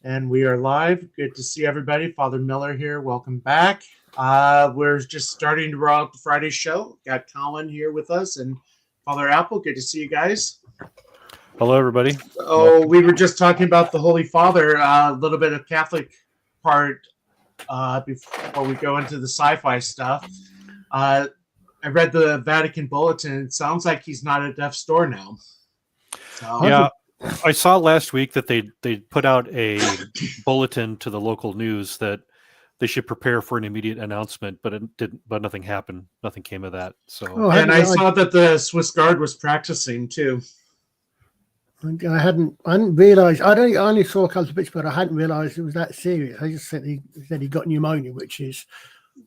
And we are live. Good to see everybody. Father Miller here. Welcome back. We're just starting to roll out the Friday show. Got Colin here with us and Father Apple. Good to see you guys. Hello, everybody. Oh, we were just talking about the Holy Father, a little bit of Catholic part before we go into the sci-fi stuff. I read the Vatican Bulletin. It sounds like he's not at death's door now. So. Yeah, I saw last week that they put out a bulletin to the local news that they should prepare for an immediate announcement, but it didn't. But nothing happened. Nothing came of that. So, and I saw that the Swiss Guard was practicing too. I hadn't realised. I only saw a couple of bits, but I hadn't realised it was that serious. I just said he got pneumonia, which is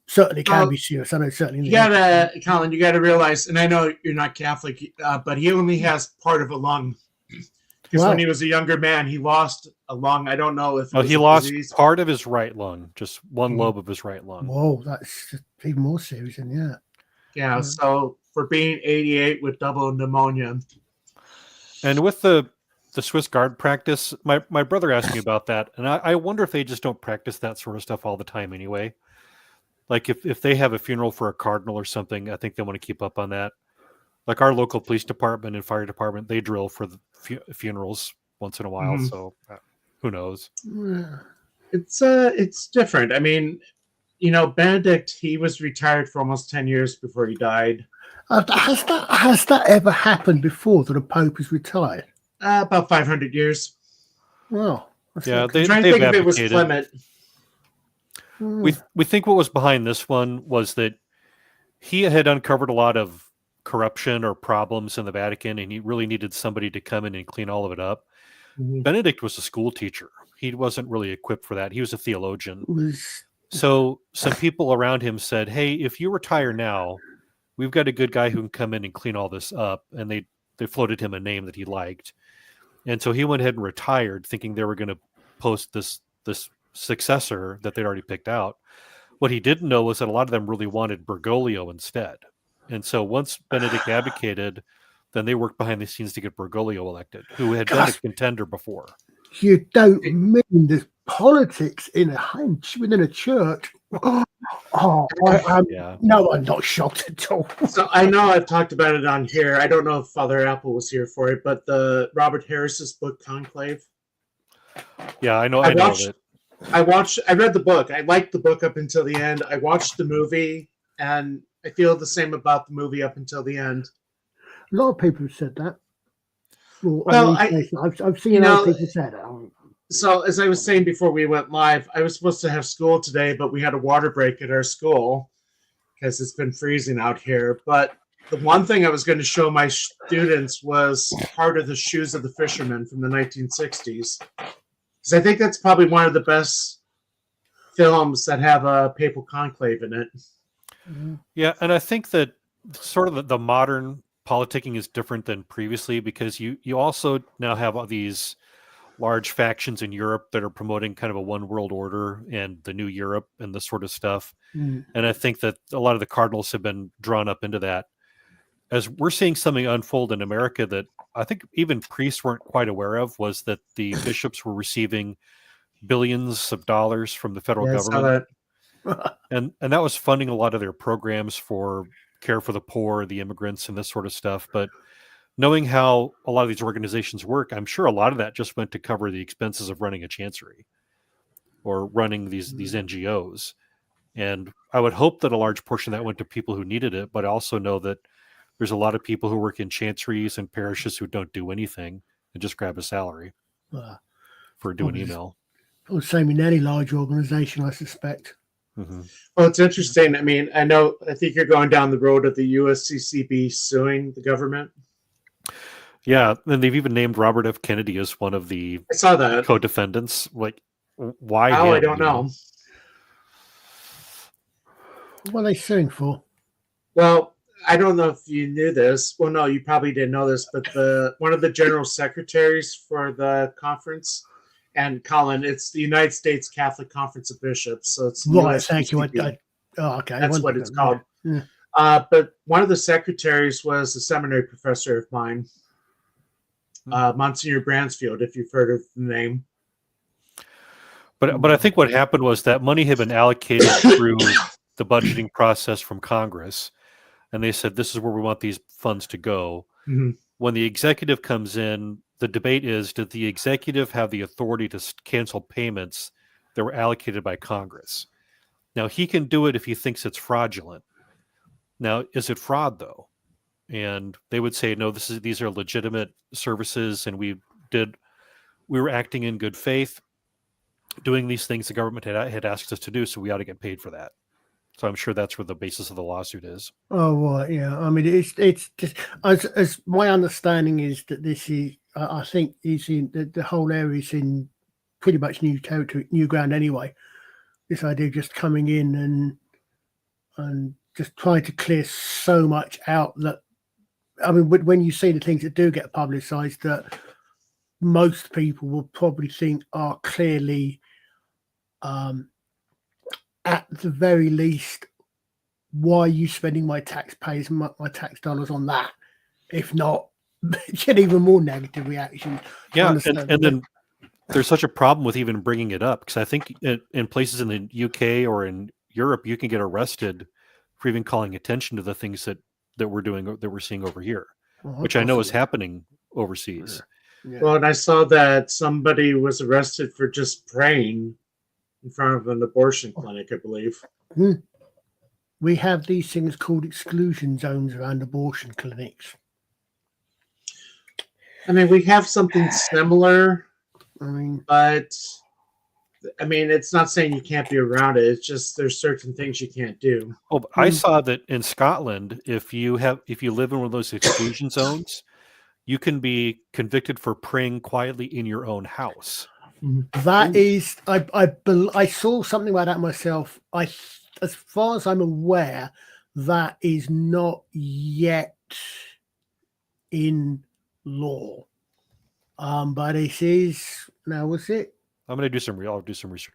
certainly can be serious. I know certainly. You gotta, Colin. You gotta realize, and I know you're not Catholic, but he only has part of a lung. Because when he was a younger man, he lost a lung. I don't know if he lost part of his right lung, just one lobe of his right lung. Whoa, that's even more serious than that. Yeah. So for being 88 with double pneumonia. And with the Swiss Guard practice, my brother asked me about that, and I wonder if they just don't practice that sort of stuff all the time anyway. Like if they have a funeral for a cardinal or something, I think they want to keep up on that. Like our local police department and fire department, they drill for the funerals once in a while. Mm-hmm. So who knows? It's different. I mean, Benedict, he was retired for almost 10 years before he died. Has that ever happened before that a pope is retired? About 500 years. Well, yeah, I'm trying to think if it was Clement. We think what was behind this one was that he had uncovered a lot of corruption or problems in the Vatican, and he really needed somebody to come in and clean all of it up. Mm-hmm. Benedict was a school teacher. He wasn't really equipped for that. He was a theologian. So some people around him said, hey, if you retire now, we've got a good guy who can come in and clean all this up. And they floated him a name that he liked. And so he went ahead and retired, thinking they were going to post this successor that they'd already picked out. What he didn't know was that a lot of them really wanted Bergoglio instead. And so once Benedict abdicated, then they worked behind the scenes to get Bergoglio elected, who had been a contender before. You don't mean there's politics within a church? No, I'm not shocked at all. So I know I've talked about it on here. I don't know if Father Apple was here for it, but the Robert Harris's book Conclave. Yeah, I know of it. I read the book. I liked the book up until the end. I watched the movie, and I feel the same about the movie up until the end. A lot of people have said that. I've seen other people say that. So as I was saying before we went live, I was supposed to have school today, but we had a water break at our school because it's been freezing out here. But the one thing I was going to show my students was part of the Shoes of the Fisherman from the 1960s. Because I think that's probably one of the best films that have a papal conclave in it. Yeah, and I think that sort of the modern politicking is different than previously because you also now have all these large factions in Europe that are promoting kind of a one world order and the new Europe and this sort of stuff. And I think that a lot of the cardinals have been drawn up into that. As we're seeing something unfold in America that I think even priests weren't quite aware of, was that the bishops were receiving billions of dollars from the federal government. And that was funding a lot of their programs for care for the poor, the immigrants, and this sort of stuff. But knowing how a lot of these organizations work, I'm sure a lot of that just went to cover the expenses of running a chancery or running these NGOs. And I would hope that a large portion of that went to people who needed it, but I also know that there's a lot of people who work in chanceries and parishes who don't do anything and just grab a salary for doing email. Or same in any large organization, I suspect. Mm-hmm. Well, it's interesting. I mean, I think you're going down the road of the USCCB suing the government. Yeah, and they've even named Robert F. Kennedy as one of the co-defendants. Like, why? Oh, I don't know. What are they suing for? Well, I don't know if you knew this. Well, no, you probably didn't know this, but one of the general secretaries for the conference. And Colin, it's the United States Catholic Conference of Bishops, so it's right. Thank you. Okay, that's what it's called. Yeah. But one of the secretaries was a seminary professor of mine, Monsignor Bransfield, if you've heard of the name. But I think what happened was that money had been allocated through the budgeting process from Congress, and they said this is where we want these funds to go. Mhm. When the executive comes in, the debate is: did the executive have the authority to cancel payments that were allocated by Congress? Now he can do it if he thinks it's fraudulent. Now, is it fraud though? And they would say, no, these are legitimate services, and we were acting in good faith, doing these things the government had asked us to do, so we ought to get paid for that. So I'm sure that's where the basis of the lawsuit is. Oh, right, yeah. I mean, it's just as my understanding is that this is, I think, is in the whole area is in pretty much new territory, new ground anyway. This idea of just coming in and just trying to clear so much out that, I mean, when you see the things that do get publicised, that most people will probably think are clearly, at the very least, why are you spending my taxpayers, my tax dollars on that? If not, get even more negative reaction. Yeah, and then there's such a problem with even bringing it up, because I think in places in the UK or in Europe, you can get arrested for even calling attention to the things that we're doing, that we're seeing over here, which I know is happening overseas. Yeah. Well, and I saw that somebody was arrested for just praying in front of an abortion clinic, I believe. We have these things called exclusion zones around abortion clinics. I mean, we have something similar, I mean, but I mean, it's not saying you can't be around it. It's just there's certain things you can't do. Oh, but I saw that in Scotland, if you live in one of those exclusion zones, you can be convicted for praying quietly in your own house. that is, I saw something like that myself. As far as I'm aware, that is not yet in law. But it is now. Was it? I'm going to do some I'll do some research.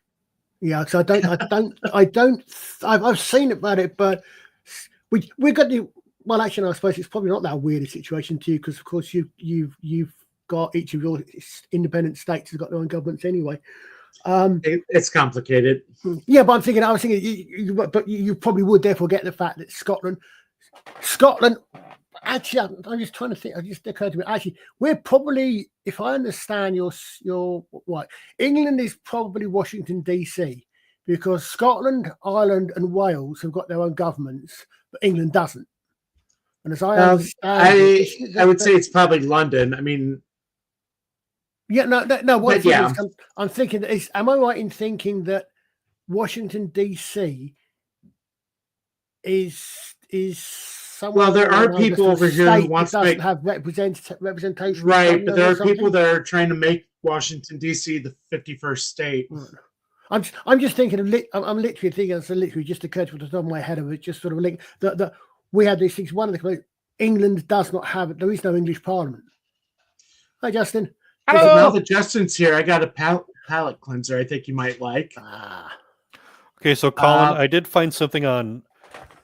Yeah, because I've seen about it, but we got the. Well, actually, I suppose it's probably not that weird a situation to you, because of course you've got each of your independent states has got their own governments anyway. It's complicated. Yeah, but I was thinking, but you probably would therefore get the fact that Scotland. Actually, I'm just trying to think. It just occurred to me. Actually, we're probably, if I understand your what, England is probably Washington DC, because Scotland, Ireland, and Wales have got their own governments, but England doesn't. And as I understand, I would say it's probably London. I mean, yeah, no. What yeah. I'm thinking that is. Am I right in thinking that Washington DC is somewhere? Well, there are people over here who want to have representation. Right, but there are people that are trying to make Washington D.C. the 51st state. I'm just thinking of. I'm literally thinking. It's literally just occurred to the top of my head of it. Just sort of a link that we have these things. One of the England does not have it. There is no English Parliament. Hi, Justin. Hello. Now that Justin's here, I got a palate cleanser I think you might like. Okay, so Colin, I did find something on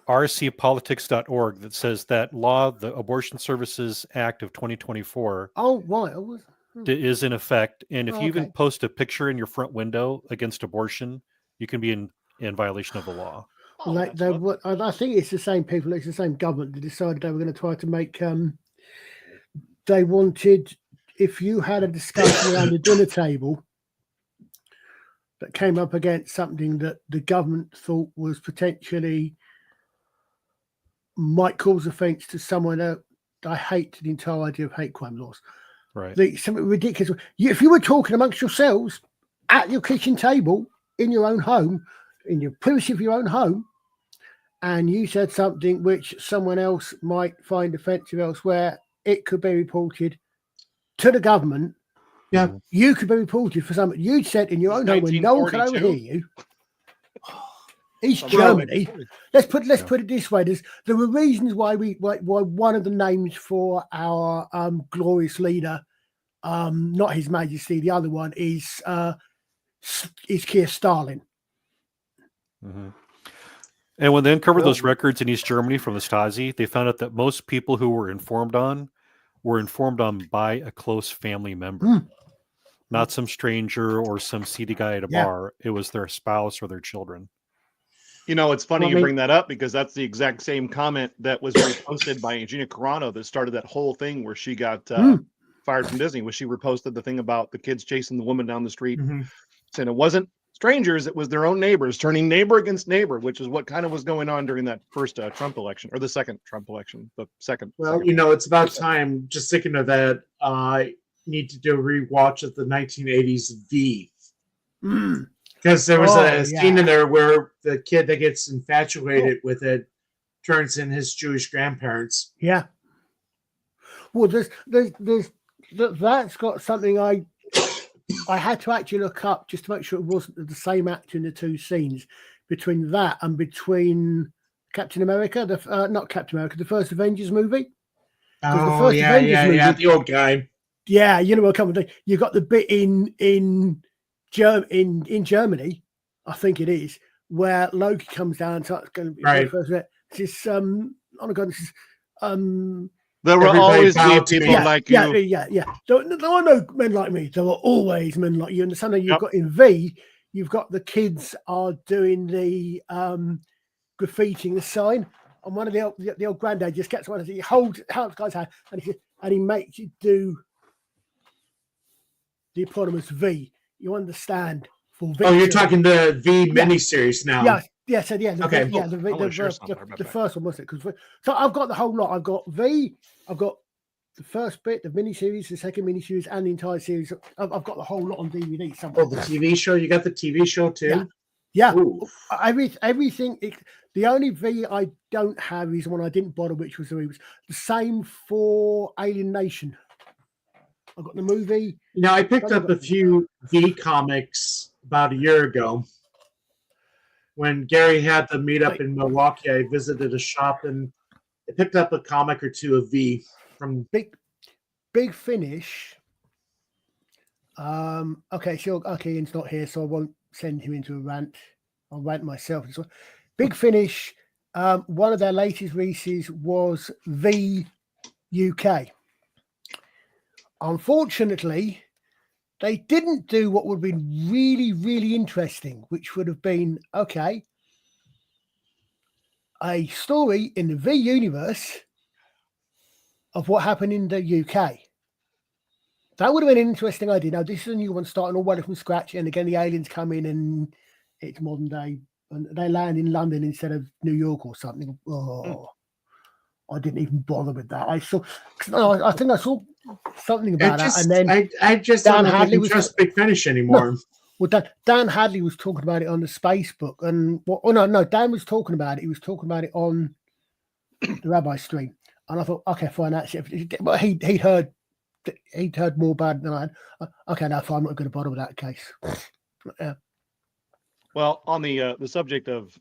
rcpolitics.org that says that law, the Abortion Services Act of 2024, is in effect. And if you even post a picture in your front window against abortion, you can be in violation of the law. I think it's the same people, it's the same government that decided they were going to try to make, they wanted, if you had a discussion around the dinner table that came up against something that the government thought was potentially might cause offence to someone else. I hate the entire idea of hate crime laws. Right. Something ridiculous. If you were talking amongst yourselves at your kitchen table in your own home, in your privacy of your own home, and you said something which someone else might find offensive elsewhere, it could be reported to the government. Yeah. You could be reported for something you'd said in your own home when no one can overhear you. East Germany. Let's put it this way: there were reasons why why one of the names for our glorious leader, not His Majesty, the other one is Keir Stalin. Mm-hmm. And when they uncovered those records in East Germany from the Stasi, they found out that most people who were informed on by a close family member. not some stranger or some seedy guy at a bar. It was their spouse or their children. You know, it's funny you bring that up because that's the exact same comment that was reposted by Gina Carano that started that whole thing where she got fired from Disney. Was she reposted the thing about the kids chasing the woman down the street, saying it wasn't strangers, it was their own neighbors, turning neighbor against neighbor, which is what kind of was going on during that first Trump election, or the second Trump election, the second. Well, you know, it's about time. Just thinking of that, I need to do a rewatch of the 1980s V. Because there was a scene in there where the kid that gets infatuated with it turns in his Jewish grandparents. Yeah. Well, that's got something I had to actually look up just to make sure it wasn't the same actor in the two scenes, between that and between Captain America, not Captain America, the first Avengers movie. Oh, yeah, the old guy. Yeah, you know what I'm coming. You got the bit in Germany, I think it is, where Loki comes down and starts going to be the first bit. This oh my God, this is there will always be people like you. Yeah. There are no men like me. There are always men like you. And something you've got in V, you've got the kids are doing the graffitiing the sign, and one of the old granddad just gets one of he holds the guy's hand and he makes you do the eponymous V. You understand? For victory. Oh, you're talking the V miniseries now. The first one, wasn't it? So I've got the whole lot. I've got V. I've got the first bit, the miniseries, the second miniseries, and the entire series. I've got the whole lot on DVD somewhere. Oh, the TV show. You got the TV show too. Yeah. Everything. The only V I don't have is one I didn't bother, which was the same for Alien Nation. I got the movie. Now I picked up a few V comics about a year ago. When Gary had the meetup in Milwaukee, I visited a shop and I picked up a comic or two of V from Big Finish. Ian's not here, so I won't send him into a rant. I'll rant myself. Big Finish. One of their latest releases was V UK. Unfortunately, they didn't do what would have been really, really interesting, which would have been, a story in the V universe of what happened in the UK. That would have been an interesting idea. Now, this is a new one starting all well from scratch. And again, the aliens come in and it's modern day. And they land in London instead of New York or something. I didn't even bother with that. I think I saw something about that, and then I just Dan don't Hadley was just Big Finish anymore. Dan Hadley was talking about it on the Spacebook, and Dan was talking about it. He was talking about it on the Rabbi stream, and I thought, okay, fine, that's it. But he'd heard more about it than I had. Okay, now fine, I'm not going to bother with that case. Yeah. Well, on the subject of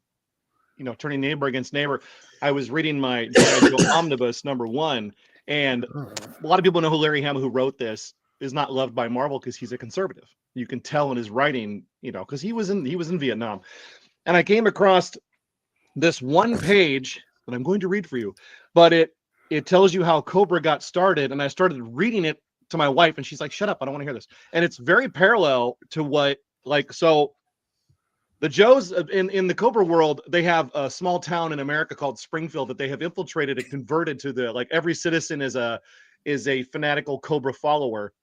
turning neighbor against neighbor, I was reading my G.I. Joe Omnibus #1, and a lot of people know who Larry Hama, who wrote this, is not loved by Marvel because he's a conservative. You can tell in his writing, because he was in Vietnam. And I came across this one page that I'm going to read for you, but it tells you how Cobra got started, and I started reading it to my wife, and she's like, "Shut up, I don't want to hear this." And it's very parallel to what the Joes in the Cobra world, they have a small town in America called Springfield that they have infiltrated and converted to every citizen is a fanatical Cobra follower,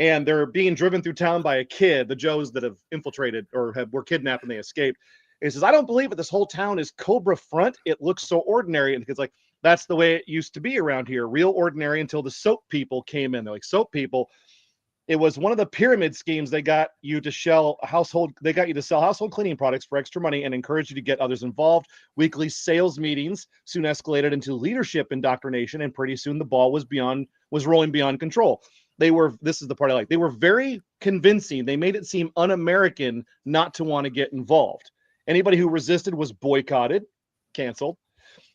and they're being driven through town by a kid. The Joes that have infiltrated or were kidnapped and they escaped. And he says, "I don't believe it. This whole town is Cobra front. It looks so ordinary." And it's like, that's the way it used to be around here, real ordinary, until the soap people came in. They're like, soap people. It was one of the pyramid schemes. They got you to sell household cleaning products for extra money and encouraged you to get others involved. Weekly sales meetings soon escalated into leadership indoctrination, and pretty soon the ball was rolling beyond control. This is the part I like. They were very convincing. They made it seem un-American not to want to get involved. Anybody who resisted was boycotted, canceled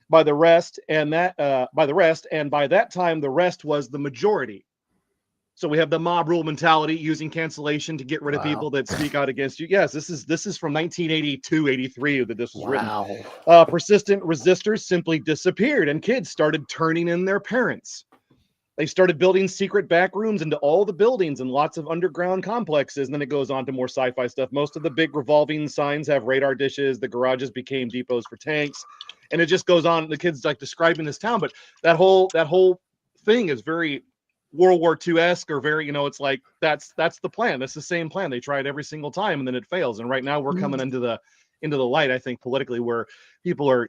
by the rest, and by that time the rest was the majority. So we have the mob rule mentality, using cancellation to get rid of people that speak out against you. Yes, this is from 1982, 83 that this was written. Persistent resistors simply disappeared, and kids started turning in their parents. They started building secret back rooms into all the buildings and lots of underground complexes. And then it goes on to more sci-fi stuff. Most of the big revolving signs have radar dishes. The garages became depots for tanks. And it just goes on. The kids like describing this town, but that whole thing is very World War II-esque, or very, it's like that's the plan. That's the same plan. They try it every single time and then it fails. And right now we're coming into the light, I think, politically, where people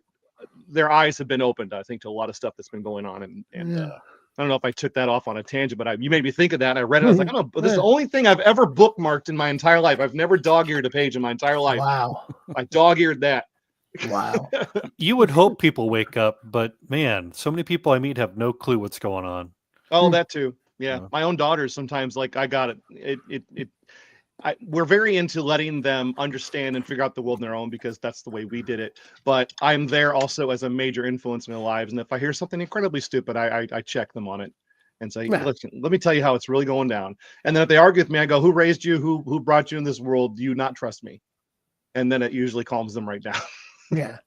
their eyes have been opened, I think, to a lot of stuff that's been going on. And I don't know if I took that off on a tangent, but you made me think of that. I read it. I was like, this is the only thing I've ever bookmarked in my entire life. I've never dog-eared a page in my entire life. Wow. I dog-eared that. Wow. You would hope people wake up, but man, so many people I meet have no clue what's going on. Oh, that too. Yeah. My own daughters sometimes, like, I got it. We're very into letting them understand and figure out the world on their own, because that's the way we did it. But I'm there also as a major influence in their lives. And if I hear something incredibly stupid, I check them on it and say, listen, let me tell you how it's really going down. And then if they argue with me, I go, who raised you? Who brought you in this world? Do you not trust me? And then it usually calms them right down. Yeah.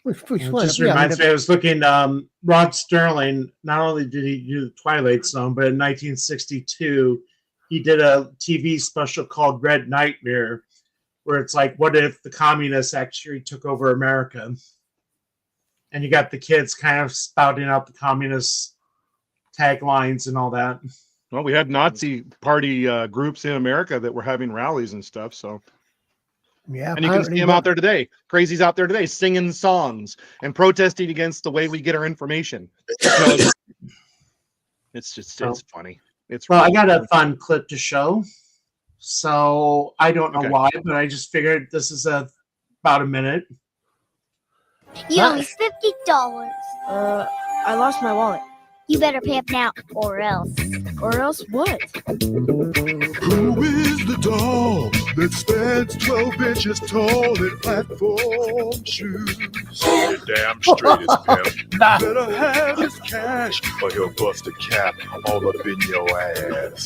It just reminds me, I was looking, Rod Sterling, not only did he do the Twilight Zone, but in 1962, he did a TV special called Red Nightmare, where it's like, what if the communists actually took over America? And you got the kids kind of spouting out the communist taglines and all that. Well, we had Nazi party groups in America that were having rallies and stuff. So, yeah, and you can see them out there today. Crazies out there today singing songs and protesting against the way we get our information. It's funny. I got a fun clip to show. So I don't know why, but I just figured this is about a minute. You owe me $50. I lost my wallet. You better pay up now, or else. Or else what? Who is the doll that stands 12 inches tall in platform shoes? You're damn straight as him. Better have his cash, or he'll bust a cap all up in your ass.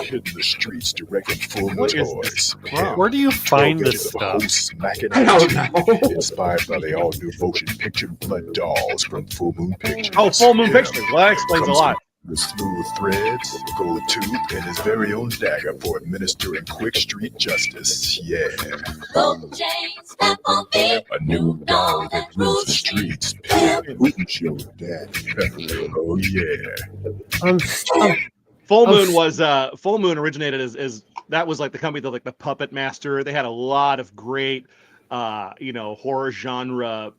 Hitting the streets directing Full Moon Toys. Where do you find this stuff? I don't know. Inspired by the all-new motion picture Blood Dolls from Full Moon Pictures. Oh, Full Moon Pictures. Well, that explains a lot. The smooth threads, gold tooth, and his very own dagger for administering quick street justice. Yeah. A new doll that rules the streets. Wouldn't show daddy. Oh yeah. Full Moon originated as that was like the company that, like, the Puppet Master. They had a lot of great horror genre.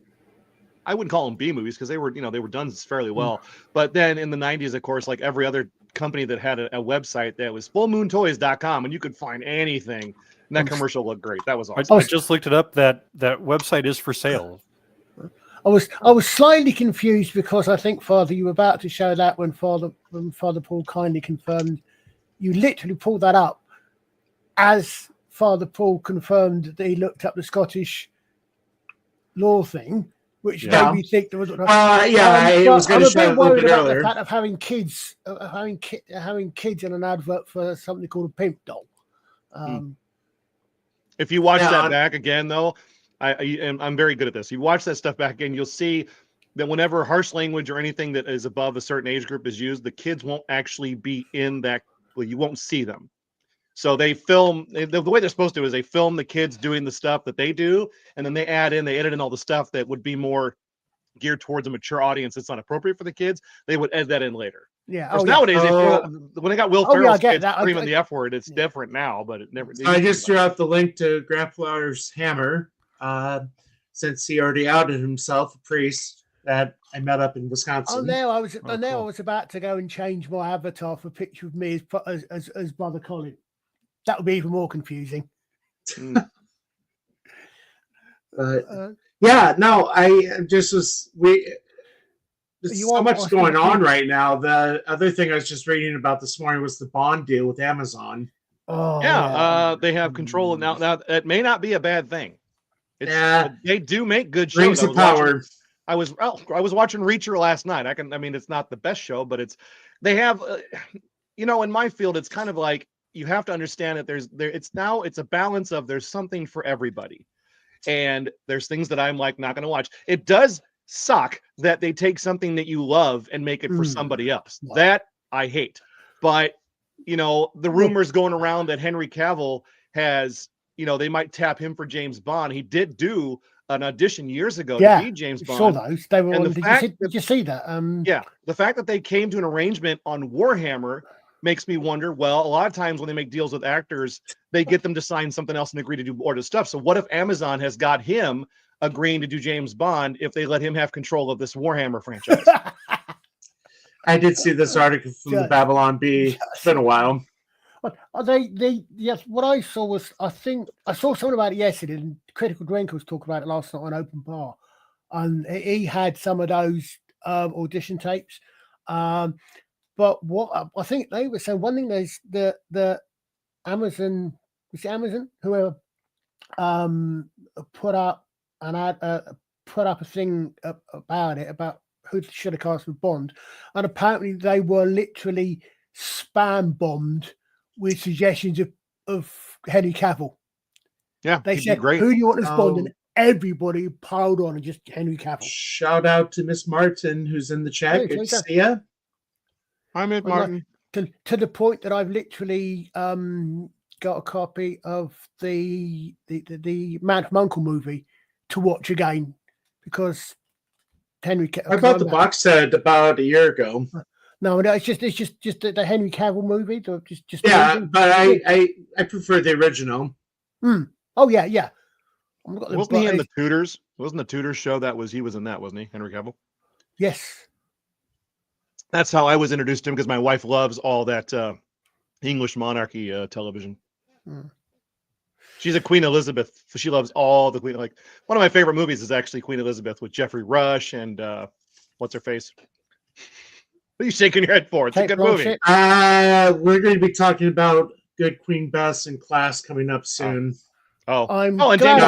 I wouldn't call them B movies, because they were done fairly well. But then in the 90s, of course, like every other company that had a website, that was fullmoontoys.com, and you could find anything. And that commercial looked great. That was awesome. I just looked it up. That website is for sale. I was slightly confused, because I think, Father, you were about to show that when Father Paul kindly confirmed. You literally pulled that up as Father Paul confirmed that he looked up the Scottish law thing, which made me think there was. I was going to show it a little bit earlier. The fact of having kids in an advert for something called a pimp doll. If you watch that back again, though, I'm very good at this. You watch that stuff back again, you'll see that whenever harsh language or anything that is above a certain age group is used, the kids won't actually be in that. Well, you won't see them. So they film the way they're supposed to is they film the kids doing the stuff that they do, and then they edit in all the stuff that would be more geared towards a mature audience that's not appropriate for the kids. They would edit that in later. Yeah. Nowadays, when they got Will Ferrell's kids screaming the F word, it's different now, but it never. I just threw out the link to Grandfather's Hammer, since he already outed himself, a priest that I met up in Wisconsin. I was about to go and change my avatar for a picture of me as Brother Colin. That would be even more confusing. I just was there's so much going on right now. The other thing I was just reading about this morning was the Bond deal with Amazon. They have control now. Now it may not be a bad thing. They do make good shows. Rings of Power. I was watching Reacher last night. It's not the best show, but they have in my field, it's kind of like, you have to understand that it's a balance of there's something for everybody, and there's things that I'm like not going to watch. It does suck that they take something that you love and make it for somebody else. Yeah. That I hate. But, you know, the rumors going around that Henry Cavill has, you know, they might tap him for James Bond. He did do an audition years ago to be James I saw Bond. those. They were And on. the fact Did you see that? Yeah, the fact that they came to an arrangement on Warhammer makes me wonder, well, a lot of times when they make deals with actors, they get them to sign something else and agree to do more stuff. So what if Amazon has got him agreeing to do James Bond if they let him have control of this Warhammer franchise? I did see this article from the Babylon Bee. It's been a while. Yes, what I saw was, I think I saw something about it yesterday, and Critical Drink was talking about it last night on Open Bar, and he had some of those audition tapes. But what I think they were saying, one thing is the Amazon, was it Amazon, whoever put up a thing about it, about who should have cast with Bond, and apparently they were literally spam bombed with suggestions of Henry Cavill. Yeah, They he'd be said, great. "Who do you want as Bond?" And everybody piled on and just Henry Cavill. Shout out to Miss Martin, who's in the chat. Hey, Good to so- see ya. I'm Ed Well, Martin. To the point that I've literally got a copy of the Man from U.N.C.L.E. movie to watch again, because Henry. I bought the box set about a year ago. No, it's just the Henry Cavill movie. Just the Yeah, movie. but I prefer the original. Oh yeah. I've got the Wasn't he in box- the Tudors? Wasn't the Tudors show he was in that, wasn't he? Henry Cavill? Yes. That's how I was introduced to him, because my wife loves all that English monarchy television. She's a Queen Elizabeth, so she loves all the Queen. Like, one of my favorite movies is actually Queen Elizabeth with Jeffrey Rush and what's her face? What are you shaking your head for? It's a Kate good movie. Blanchett. We're going to be talking about Good Queen Bess in class coming up soon. Oh, I'm and glad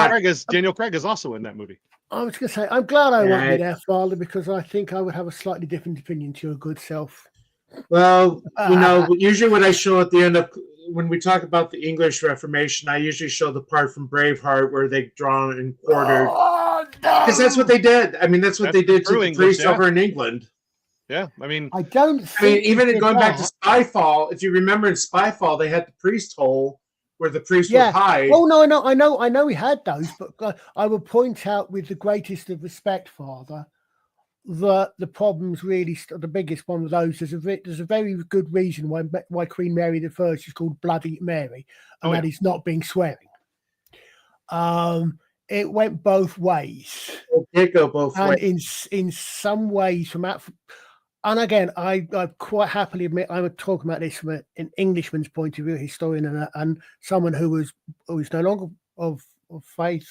Daniel Craig is also in that movie. I was going to say, I'm glad I won't be Right. there, Father, because I think I would have a slightly different opinion to your good self. Well, usually when I show at the end of when we talk about the English Reformation, I usually show the part from Braveheart where they draw and quartered, because that's what they did. I mean, that's what That's they did to true the English, priests yeah. over in England. Yeah, I mean, I don't. I mean, think even they did going back to that. Spyfall, if you remember in Spyfall, they had the priest hole where the priest Yeah. would hide. Oh no, I know he had those, but I would point out with the greatest of respect, Father, that the problems really, the biggest one of those. There's a very good reason why Queen Mary the First is called Bloody Mary, and that is not being swearing. It went both ways, It did go both and ways. in some ways from that. And again, I quite happily admit I'm talking about this from an Englishman's point of view, a historian, and someone who is no longer of faith,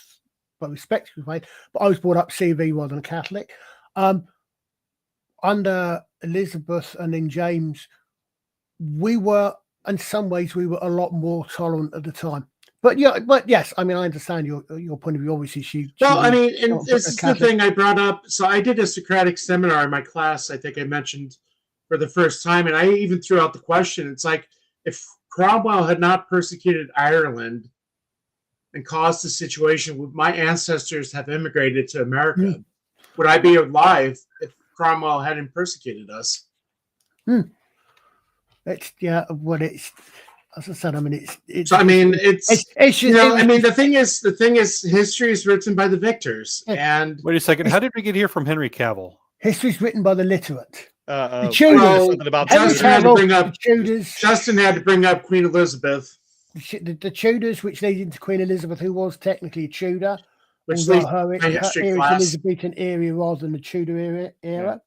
but respected faith. But I was brought up CV rather than Catholic. Under Elizabeth and then James, we were, in some ways, we were a lot more tolerant at the time. But yes, I mean, I understand your point of view. Obviously, Well, I mean, and was this a is the Catholic. thing I brought up. So I did a Socratic seminar in my class. I think I mentioned for the first time, and I even threw out the question. It's like, if Cromwell had not persecuted Ireland and caused the situation, would my ancestors have immigrated to America? Would I be alive if Cromwell hadn't persecuted us? It's as I said. I mean, it's. So I mean, it's just, you know, I mean, the thing is, history is written by the victors, and Wait a second. How did we get here from Henry Cavill? history's written by the literate. the Tudors. something about Henry Justin had to Cavill, bring up- the Tudors, Justin had to bring up Queen Elizabeth, the Tudors, which led into Queen Elizabeth, who was technically a Tudor, which although leads her my history era is class. Elizabethan era rather than the Tudor era.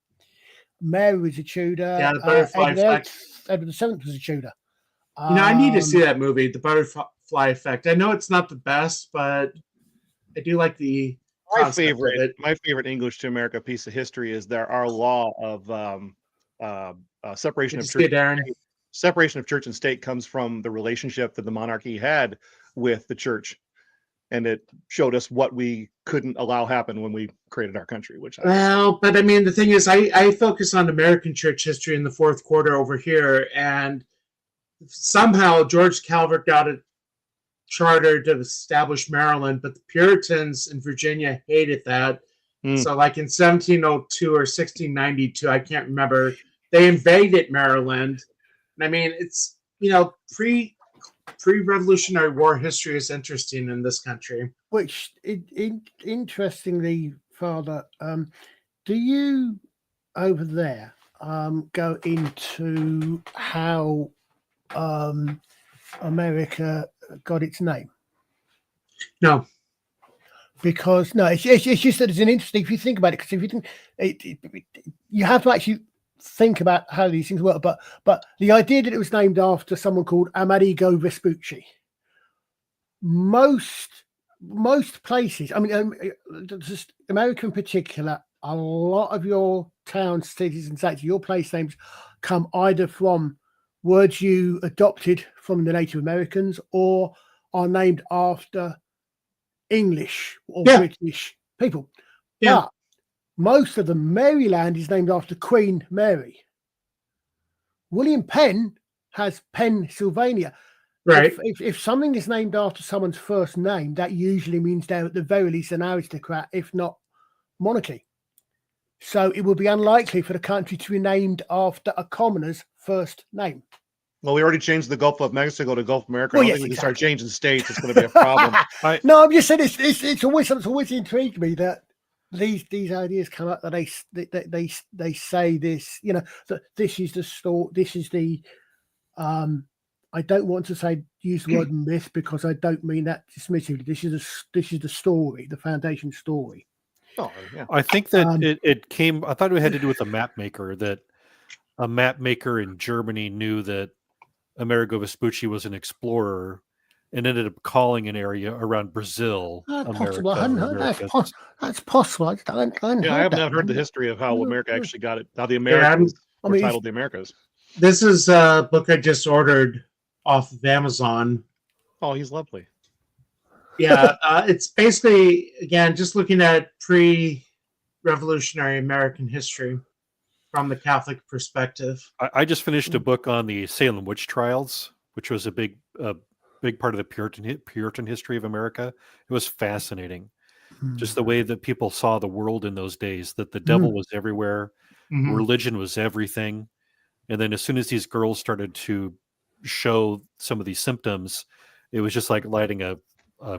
Mary was a Tudor. Yeah, the butterfly effect. Edward VII was a Tudor. You know, I need to see that movie, The Butterfly Effect. I know it's not the best, but I do like the my concept of it. favorite English to America piece of history is our law of separation Good of to see you, church. Darren. Separation of church and state comes from the relationship that the monarchy had with the church, and it showed us what we couldn't allow happen when we created our country. Which Well, but I mean, the thing is, I focus on American church history in the fourth quarter over here, and somehow George Calvert got a charter to establish Maryland, but the Puritans in Virginia hated that Mm. So, like in 1702 or 1692, I can't remember, they invaded Maryland. And I mean, it's, pre-Revolutionary War history is interesting in this country. Which, interestingly, Father, do you over there go into how America got its name? No. Because it's just that it's an interesting. If you think about it, because if you think you have to actually think about how these things work. But the idea that it was named after someone called Amerigo Vespucci. Most places, I mean, just America in particular, a lot of your towns, cities, and states, your place names come either from words you adopted from the Native Americans or are named after English or British people. Yeah. But most of the Maryland is named after Queen Mary. William Penn has Pennsylvania. Right. If something is named after someone's first name, that usually means they're at the very least an aristocrat, if not monarchy. So it would be unlikely for the country to be named after a commoner's first name. Well, we already changed the Gulf of Mexico to Gulf of America. Well, I don't yes, think we can exactly. start changing states. It's going to be a problem. No, I'm just saying it's always intrigued me that these ideas come up that they say this, that this is the story. This is the I don't want to use the word myth because I don't mean that dismissively. This is the story, the foundation story. Oh, yeah. I think that it came. I thought it had to do with a map maker. That a map maker in Germany knew that Amerigo Vespucci was an explorer and ended up calling an area around Brazil. Possible. America. That's possible. I haven't heard the history of how America actually got it. How the Americans were titled the Americas. This is a book I just ordered off of Amazon. Oh, he's lovely. Yeah, it's basically, again, just looking at pre-revolutionary American history from the Catholic perspective. I just finished a book on the Salem witch trials, which was a big part of the Puritan history of America. It was fascinating, just the way that people saw the world in those days. That the devil was everywhere, religion was everything, and then as soon as these girls started to show some of these symptoms, it was just like lighting a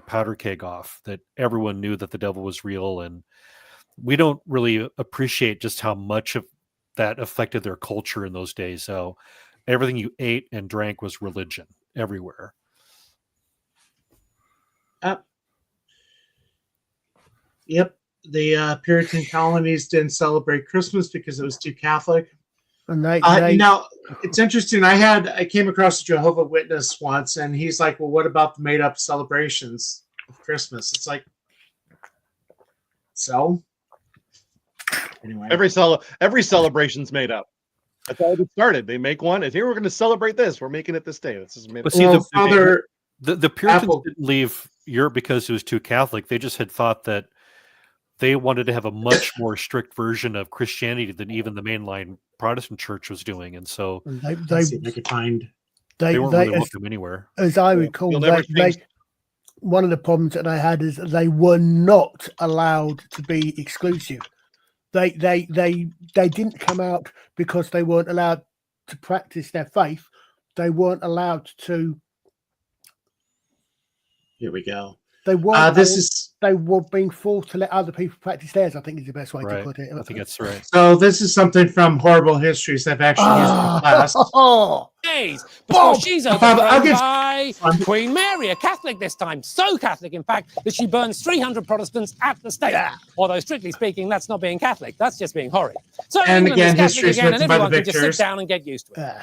powder keg off. That everyone knew that the devil was real, and we don't really appreciate just how much of that affected their culture in those days. So everything you ate and drank was religion everywhere. Yep. The Puritan colonies didn't celebrate Christmas because it was too Catholic. And now it's interesting. I came across a Jehovah's Witness once, and he's like, "Well, what about the made-up celebrations of Christmas?" It's like, so anyway, every celebration's made up. That's how it started. They make one, and here we're going to celebrate this. We're making it this day. This is made up. But see, the Puritans didn't leave Europe because it was too Catholic. They just had thought that they wanted to have a much more strict version of Christianity than even the mainline Protestant church was doing, and so they weren't really welcome anywhere. As I recall, one of the problems that they had is they were not allowed to be exclusive. They didn't come out because they weren't allowed to practice their faith. They weren't allowed to. Here we go. They weren't. They were being forced to let other people practice theirs. I think is the best way to put it. I think that's right. So this is something from Horrible Histories I've actually used in class. Days before she's overthrown by Queen Mary, a Catholic this time. So Catholic, in fact, that she burns 300 Protestants at the stake. Although, strictly speaking, that's not being Catholic. That's just being horrid. So and England again, is Catholic again, and everyone can just victors. sit down and get used to it.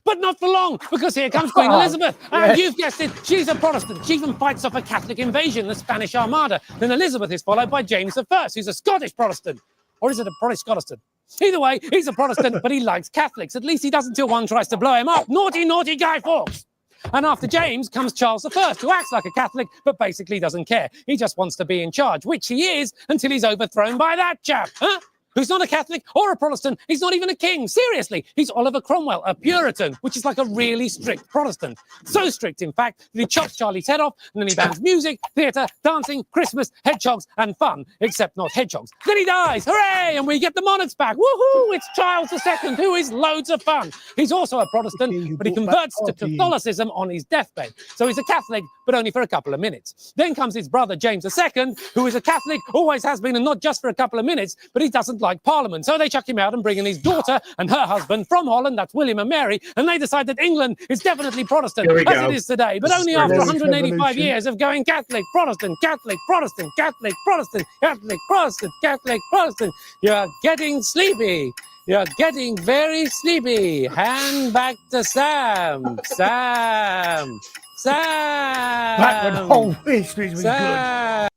But not for long, because here comes Queen Elizabeth. And you've guessed it, she's a Protestant. She even fights off a Catholic invasion, the Spanish Armada. Then Elizabeth is followed by James I, who's a Scottish Protestant. Or is it a Protestant? Either way, he's a Protestant, but he likes Catholics. At least he does until one tries to blow him up. Naughty, naughty Guy Fawkes. And after James comes Charles I, who acts like a Catholic, but basically doesn't care. He just wants to be in charge, which he is, until he's overthrown by that chap. Huh? who's not a Catholic or a Protestant. He's not even a king. Seriously, he's Oliver Cromwell, a Puritan, which is like a really strict Protestant. So strict, in fact, that he chops Charlie's head off, and then he bans music, theatre, dancing, Christmas, hedgehogs, and fun, except not hedgehogs. Then he dies. Hooray! And we get the monarchs back. Woohoo! It's Charles II, who is loads of fun. He's also a Protestant, but he converts to Catholicism on his deathbed. So he's a Catholic, but only for a couple of minutes. Then comes his brother, James II, who is a Catholic, always has been, and not just for a couple of minutes, but he doesn't like Parliament. So they chuck him out and bring in his daughter and her husband from Holland, that's William and Mary, and they decide that England is definitely Protestant, as it is today, but only after 185 years of going Catholic, Protestant, Catholic, Protestant, Catholic, Protestant, Catholic, Protestant, Catholic, Protestant. You're getting sleepy. You're getting very sleepy. Hand back to Sam. Sam. Back when whole history was good.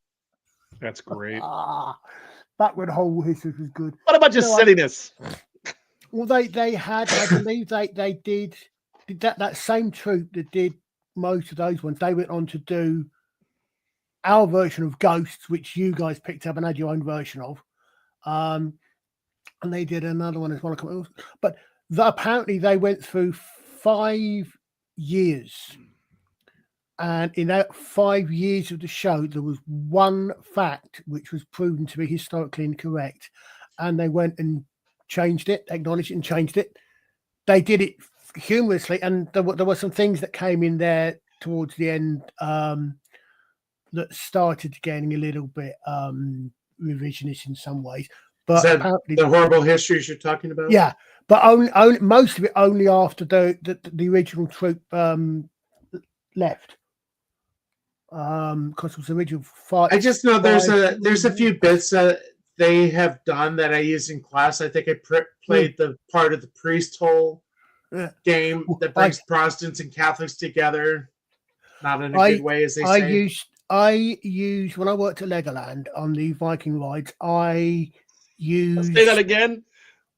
That's great. Back when whole history was good. What about just silliness? Well, they had, I believe they did that same troupe that did most of those ones. They went on to do our version of Ghosts, which you guys picked up and had your own version of. And they did another one as well. But apparently they went through 5 years. And in that 5 years of the show, there was one fact which was proven to be historically incorrect. And they went and changed it, acknowledged it and changed it. They did it humorously. And there were some things that came in there towards the end that started getting a little bit revisionist in some ways. But Is that apparently, the horrible histories you're talking about? yeah, but only most of it only after the original troupe left. Because it was the original fight. I just know there's a few bits that they have done that I use in class. I think I played the part of the priest hole game that brings Protestants and Catholics together. Not in a good way, as they say. I used when I worked at Legoland on the Viking rides. I used. Say that again.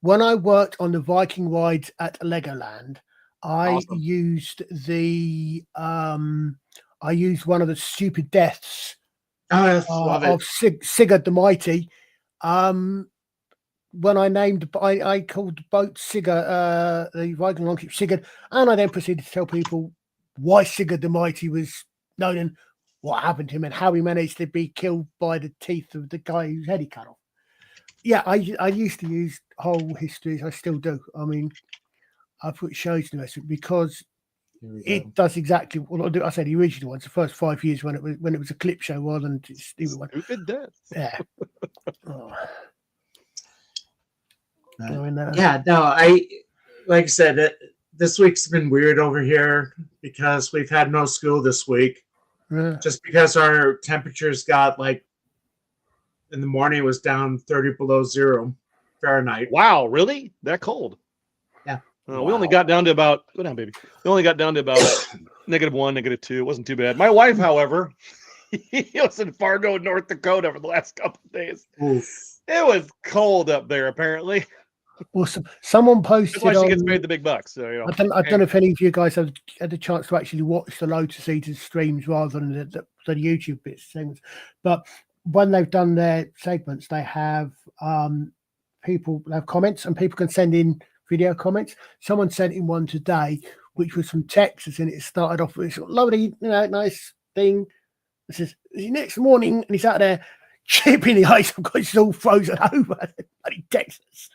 When I worked on the Viking rides at Legoland, I Awesome. used the I used one of the stupid deaths Love of it. Sigurd the Mighty. When I named, I called the boat Sigurd, the Viking longship Sigurd, and I then proceeded to tell people why Sigurd the Mighty was known and what happened to him and how he managed to be killed by the teeth of the guy whose head he cut off. Yeah, I used to use whole histories. I still do. I mean, I put shows in the rest of it because it does exactly what I do. I said the original ones, the first 5 years when it was a clip show rather than a stupid one. Stupid death. Yeah. Oh. Yeah, no, like I said, this week's been weird over here because we've had no school this week. Yeah. Just because our temperatures got like in the morning it was down 30 below zero Fahrenheit. Wow, really? That cold? Yeah. We only got down to about go down, baby. We only got down to about -1, -2. It wasn't too bad. My wife, however, he was in Fargo, North Dakota for the last couple of days. Oof. It was cold up there, apparently. Awesome. Someone posted. That's why she gets paid the big bucks. So, I don't know if any of you guys have had the chance to actually watch the Lotus Eaters streams rather than the YouTube bits segments. But when they've done their segments, they have people have comments and people can send in video comments. Someone sent in one today, which was from Texas, and it started off with lovely, nice thing. It says, next morning, and he's out there chipping the ice because it's all frozen over. Bloody Texas.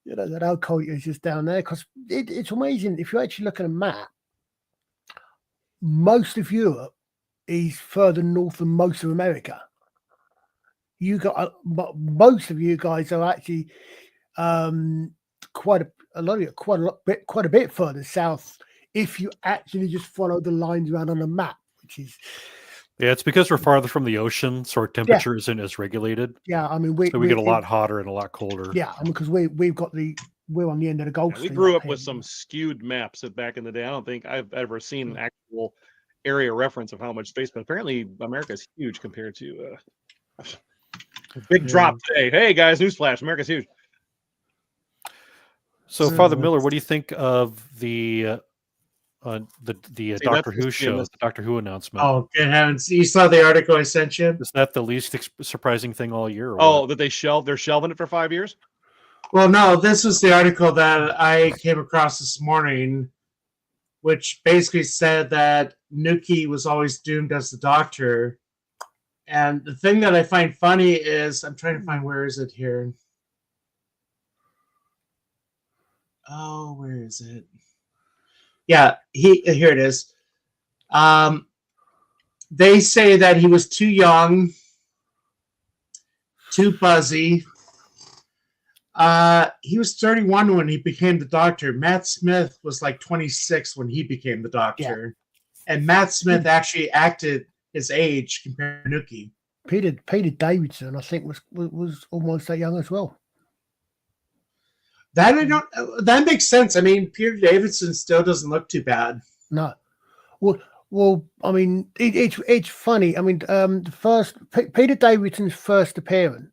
That how cold it is just down there. Because it's amazing. If you actually look at a map, most of Europe is further north than most of America. You got most of you guys are actually quite a bit further south if you actually just follow the lines around on the map, which is. Yeah, it's because we're farther from the ocean, so our temperature isn't as regulated. Yeah, I mean, we get a lot hotter and a lot colder. Yeah, I mean, because we're on the end of the Gulf. We grew up with some skewed maps back in the day. I don't think I've ever seen an actual area reference of how much space, but apparently America is huge compared to big drop today. Hey guys, newsflash: America's huge. So, Father Miller, what do you think of the the See, Doctor that's Who just being show, mis- the Doctor Who announcement. Oh, good heavens! You saw the article I sent you? Is that the least surprising thing all year? Or Oh, what? that they're shelving it for 5 years? Well, no, this was the article that I came across this morning, which basically said that Nuki was always doomed as the Doctor. And the thing that I find funny is, I'm trying to find, where is it here? Oh, where is it? Yeah, here it is. They say that he was too young, too buzzy. He was 31 when he became the Doctor. Matt Smith was like 26 when he became the Doctor. And Matt Smith actually acted his age compared to Nuki. Peter Davidson, I think, was almost that young as well. That makes sense. I mean, Peter Davidson still doesn't look too bad. No, well, I mean, it's funny. I mean, Peter Davidson's first appearance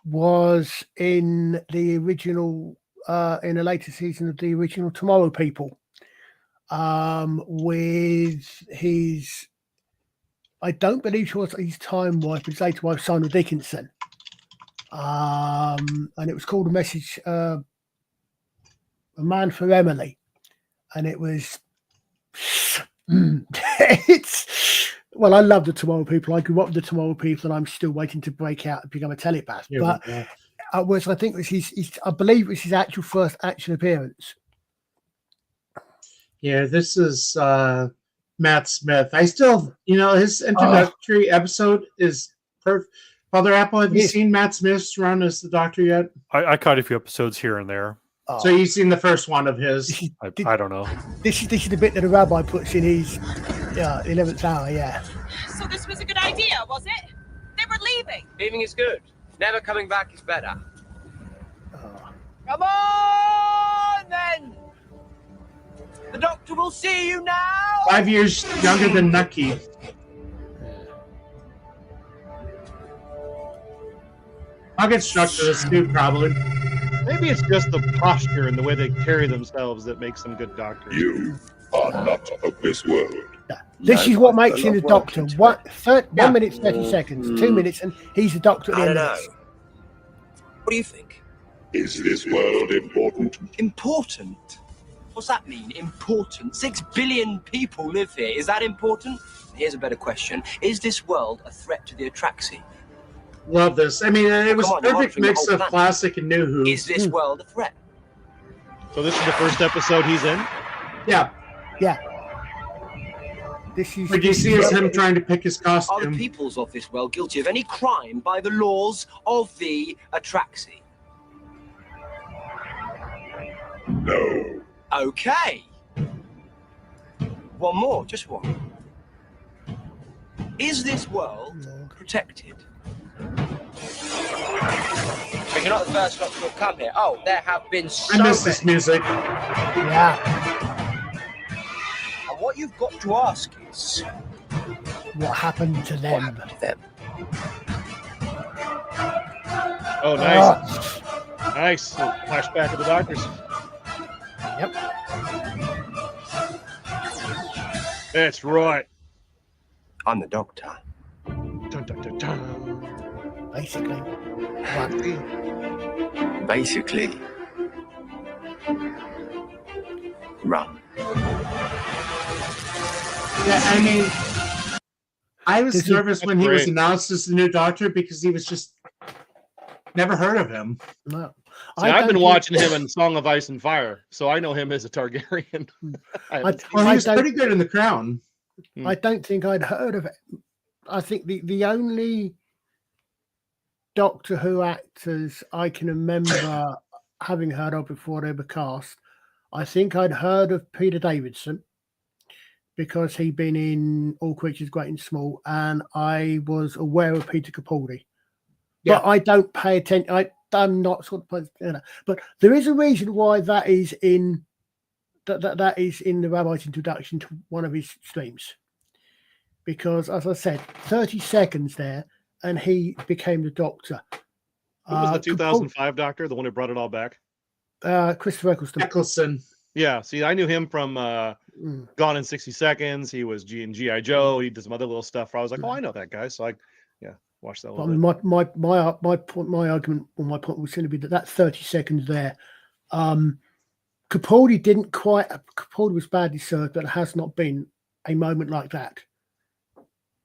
was in the original, in the later season of the original Tomorrow People, with his, I don't believe she was his time wife, but his later wife, Simon Dickinson. And it was called A Message, A Man for Emily. And it was, well, I love the Tomorrow People. I grew up with the Tomorrow People, and I'm still waiting to break out and become a telepath. But I think it was I believe it was his actual first action appearance. Yeah, this is Matt Smith. I still, his introductory episode is perfect. Father Apple, have you seen Matt Smith's run as the Doctor yet? I caught a few episodes here and there. So you've seen the first one of his. I don't know. This is the bit that the rabbi puts in his 11th hour, yeah. So this was a good idea, was it? They were leaving. Leaving is good. Never coming back is better. Come on, then. The Doctor will see you now. 5 years younger than Nucky. I'll get struck for this too, probably. Maybe it's just the posture and the way they carry themselves that makes them good doctors. You are not of this world. This is what makes him the Doctor. 1 minute, 30 seconds, 2 minutes, and he's the Doctor at the I end don't of know. this. What do you think? Is this world important? Important? What's that mean? Important? 6 billion people live here. Is that important? Here's a better question. Is this world a threat to the Atraxi? Love this. I mean, it was a perfect mix of classic and new Who. Is this world a threat? So this is the first episode he's in? Yeah. Yeah. This is. What you see is him trying to pick his Are the costume. peoples of this world guilty of any crime by the laws of the Atraxi? No. Okay. One more, just one. Is this world protected? But you're not the first lot to have come here. Oh, there have been so I miss this many. music. Yeah. And what you've got to ask is, What happened to them? what happened to them? Oh, nice. Nice. Flashback of the Doctors. Yep. That's right. I'm the Doctor. Dun, dun, dun, dun. Basically. Basically, run. Yeah, I mean, I was This is- nervous when he was great. announced as the new Doctor because he was just never heard of him. No. See, I've don't been think- watching him in Song of Ice and Fire, so I know him as a Targaryen. I Well, he was don't- pretty good in The Crown. I don't think I'd heard of it. I think the only Doctor Who actors I can remember having heard of before they were cast, I think I'd heard of Peter Davidson because he'd been in All Creatures Great and Small, and I was aware of Peter Capaldi. Yeah. But I don't pay attention. I'm not sort of, but there is a reason why that is in that is in the rabbi's introduction to one of his streams, because as I said, 30 seconds there, and he became the Doctor. Who was the 2005 Doctor, the one who brought it all back? Christopher Eccleston. Eccleston. Yeah, see, I knew him from Gone in 60 Seconds. He was G.I. Joe. He did some other little stuff where I was like, oh, I know that guy. So I watched that a But I little mean, bit. my argument or my point was going to be that 30 seconds there, Capaldi didn't quite. Capaldi was badly served, but it has not been a moment like that.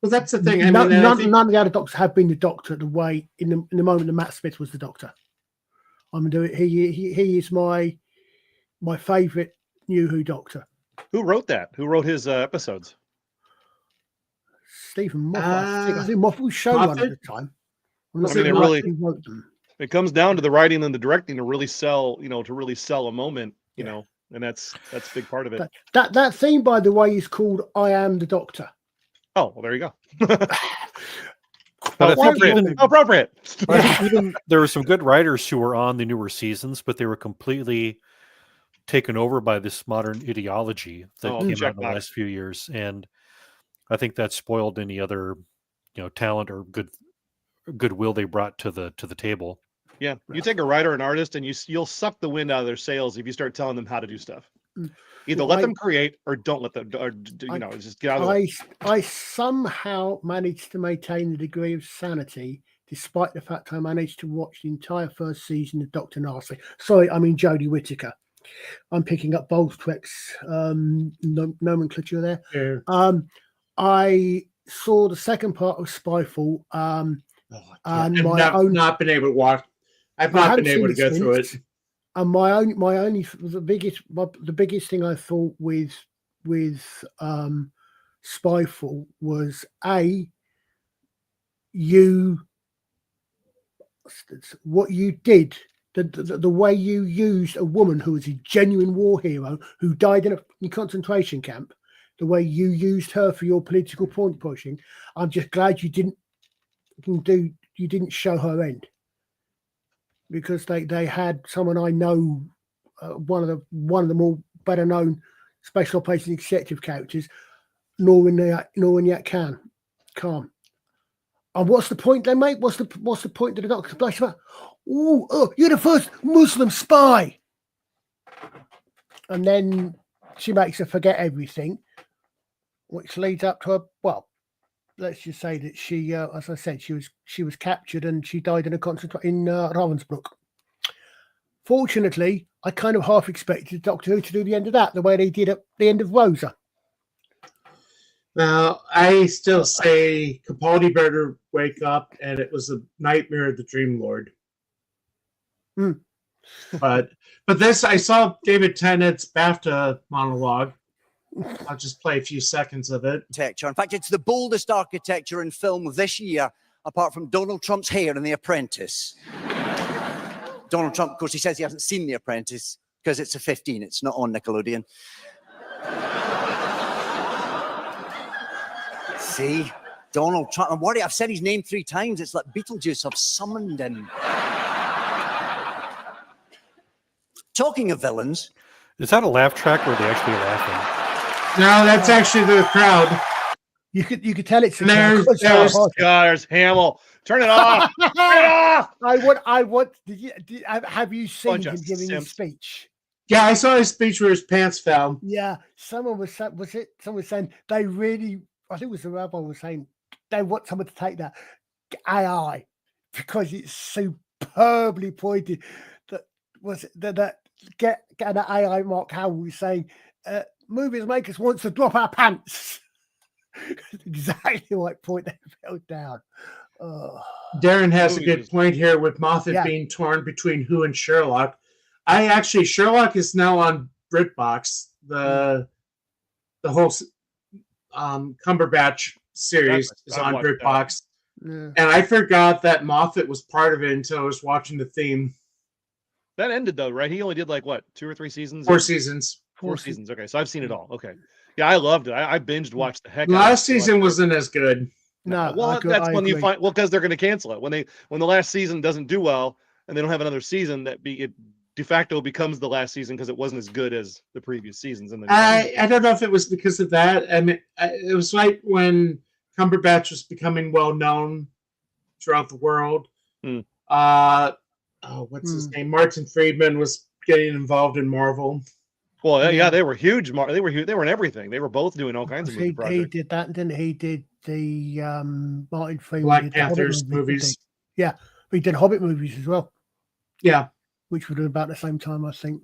Well, that's the thing. I None, mean, none of the other doctors have been the Doctor the way in the moment that Matt Smith was the Doctor. I'm doing. He is my favourite New Who Doctor. Who wrote that? Who wrote his episodes? Stephen Moffat. I think Moffat was showrunner at the time. I'm not I mean, sure who wrote them. It comes down to the writing and the directing to really sell, a moment, and that's a big part of it. That theme, by the way, is called "I Am the Doctor." Oh, well, there you go. But I think appropriate. I think even there were some good writers who were on the newer seasons, but they were completely taken over by this modern ideology that came out in the last few years, and I think that spoiled any other, talent or goodwill they brought to the table. Yeah, you take a writer, an artist, and you'll suck the wind out of their sails if you start telling them how to do stuff. Either let them create or don't let them, just get out of the way. I somehow managed to maintain the degree of sanity, despite the fact I managed to watch the entire first season of Dr. Nasty. Sorry, I mean Jodie Whittaker. I'm picking up Boltwick's nomenclature there. Yeah. I saw the second part of Spyfall, and not been able to watch. I've not been able to go through it. And the biggest thing I thought with Spyfall was what you did, the way you used a woman who was a genuine war hero who died in a concentration camp, the way you used her for your political point pushing. I'm just glad you didn't show her end, because they had someone I know, one of the more better known special operations executive characters, Norwin Yat Khan. And what's the point they make? What's the point that the Doctor splash about? Oh, you're the first Muslim spy. And then she makes her forget everything, which leads up to let's just say that she, as I said, she was captured and she died in Ravensbrück. Fortunately, I kind of half expected Doctor Who to do the end of that, the way they did at the end of Rosa. Now, I still say Capaldi better wake up, and it was a nightmare of the Dream Lord. But this, I saw David Tennant's BAFTA monologue. I'll just play a few seconds of it. In fact, it's the boldest architecture in film this year, apart from Donald Trump's hair in The Apprentice. Donald Trump, of course, he says he hasn't seen The Apprentice because it's a 15. It's not on Nickelodeon. See? Donald Trump. I'm worried. I've said his name 3 times. It's like Beetlejuice. I've summoned him. Talking of villains. Is that a laugh track or are they actually laughing? No, that's actually the crowd. You could tell it's there's Hamill. Turn it off. Turn it off. Have you seen him giving his speech? Yeah, I saw his speech where his pants fell. Yeah, someone was saying they really, I think it was the rabbi was saying they want someone to take that AI because it's superbly pointed. That get an AI Mark Howell was saying movies makers wants to drop our pants. Exactly the right point they fell down. Darren has a good point here with Moffat being torn between Who and Sherlock. Sherlock is now on BritBox. The whole Cumberbatch series is on BritBox. Yeah. And I forgot that Moffat was part of it until I was watching the theme. That ended though, right? He only did 2 or 3 seasons? 4 seasons. 4 seasons. Okay, so I've seen it all. Okay. Yeah, I loved it. I binged watched the heck out of it. Last season wasn't as good. No, well, that's when you find because they're going to cancel it when the last season doesn't do well and they don't have another season it de facto becomes the last season because it wasn't as good as the previous seasons. And I don't know if it was because of that. I mean, it was right when Cumberbatch was becoming well known throughout the world. What's his name? Martin Friedman was getting involved in Marvel. Well, yeah, they were huge. They were huge. They were in everything. They were both doing all kinds of movie He projects. did that, didn't he? He did the Martin Freeman Black did the Hobbit Panthers movies, didn't movies. he? Yeah, but he did Hobbit movies as well, Yeah. which were about the same time, I think.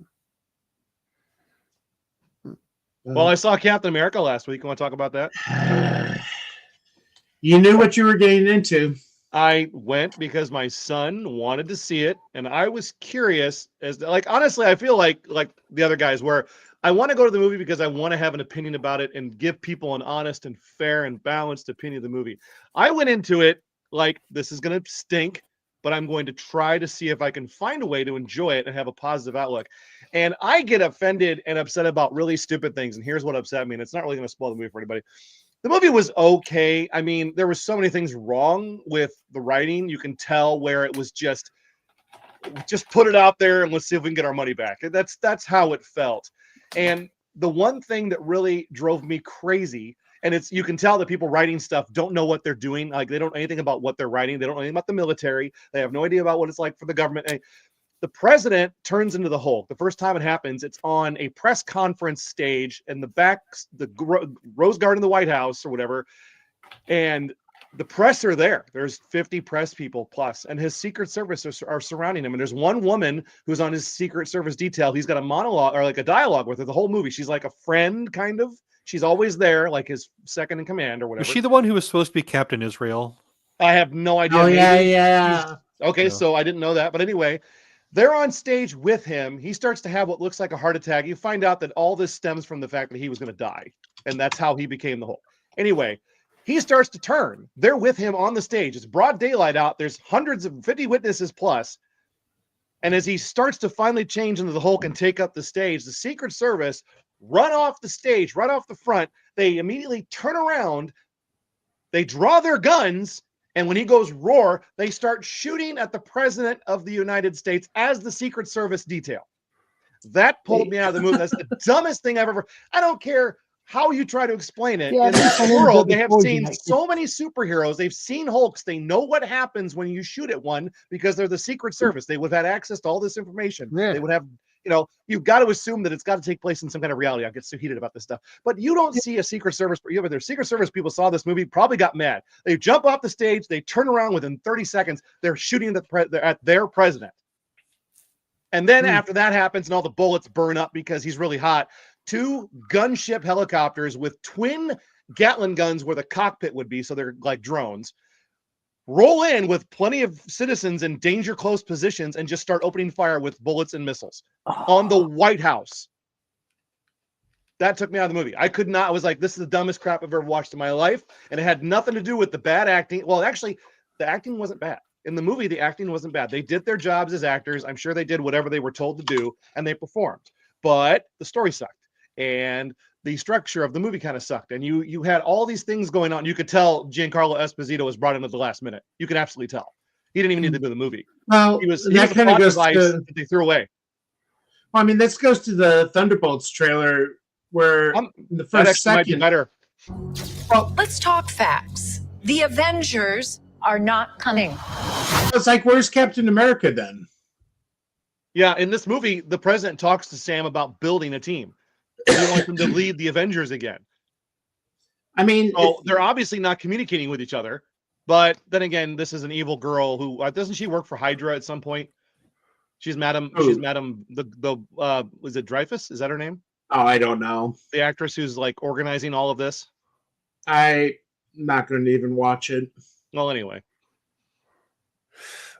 Well, I saw Captain America last week. You want to talk about that? You knew what you were getting into. I went because my son wanted to see it, and I was curious as to, like, honestly, I feel like the other guys where I want to go to the movie because I want to have an opinion about it and give people an honest and fair and balanced opinion of the movie. I went into it like this is going to stink, but I'm going to try to see if I can find a way to enjoy it and have a positive outlook. And I get offended and upset about really stupid things. And here's what upset me. And it's not really going to spoil the movie for anybody. The movie was okay. I mean, there were so many things wrong with the writing. You can tell where it was just put it out there and let's see if we can get our money back. That's how it felt. And the one thing that really drove me crazy, and you can tell that people writing stuff don't know what they're doing. Like they don't know anything about what they're writing. They don't know anything about the military. They have no idea about what it's like for the government. And the president turns into the Hulk. The first time it happens, it's on a press conference stage in the back, the Rose Garden of the White House or whatever. And the press are there. There's 50 press people plus, and his Secret Service are surrounding him. And there's one woman who's on his Secret Service detail. He's got a monologue or like a dialogue with her the whole movie. She's like a friend, kind of. She's always there, like his second in command or whatever. Was she the one who was supposed to be Captain Israel? I have no idea. Oh, yeah. Okay, No. so I didn't know that. But anyway, they're on stage with him. He starts to have what looks like a heart attack. You find out that all this stems from the fact that he was going to die. And that's how he became the Hulk. Anyway, he starts to turn. They're with him on the stage. It's broad daylight out. There's hundreds of 50 witnesses plus. And as he starts to finally change into the Hulk and take up the stage, the Secret Service run off the stage, right off the front. They immediately turn around. They draw their guns. And when he goes roar, they start shooting at the president of the United States as the Secret Service detail. That pulled me out of the movie. That's the dumbest thing I've ever. I don't care how you try to explain it. Yeah, in this that's world, they have before seen you so many superheroes. They've seen Hulks. They know what happens when you shoot at one because they're the Secret Service. They would have had access to all this information. Yeah. They would have, you've got to assume that it's got to take place in some kind of reality. I get so heated about this stuff. But you don't see a Secret Service. Their Secret Service people saw this movie, probably got mad. They jump off the stage. They turn around within 30 seconds. They're shooting at their president. And then after that happens and all the bullets burn up because he's really hot, 2 gunship helicopters with twin Gatling guns where the cockpit would be, so they're like drones, roll in with plenty of citizens in danger close positions and just start opening fire with bullets and missiles on the White House. That took me out of the movie. I was like, this is the dumbest crap I've ever watched in my life. And it had nothing to do with the bad acting. Well, actually, the acting wasn't bad. In the movie, the acting wasn't bad. They did their jobs as actors. I'm sure they did whatever they were told to do, and they performed. But the story sucked. And the structure of the movie kind of sucked. And you had all these things going on. You could tell Giancarlo Esposito was brought in at the last minute. You could absolutely tell. He didn't even need to do the movie. Well, He was that a kind of plot goes device to. that they threw away. Well, I mean, this goes to the Thunderbolts trailer where in the That first actually might be second. better. Let's talk facts. The Avengers are not coming. It's like, where's Captain America then? Yeah, in this movie, the president talks to Sam about building a team. He wants him to lead the Avengers again. I mean, So they're obviously not communicating with each other. But then again, this is an evil girl who doesn't she work for Hydra at some point? She's Madam. Who? She's Madam. Was it Dreyfus? Is that her name? oh, I don't know. The actress who's like organizing all of this. I'm not going to even watch it. Well, anyway,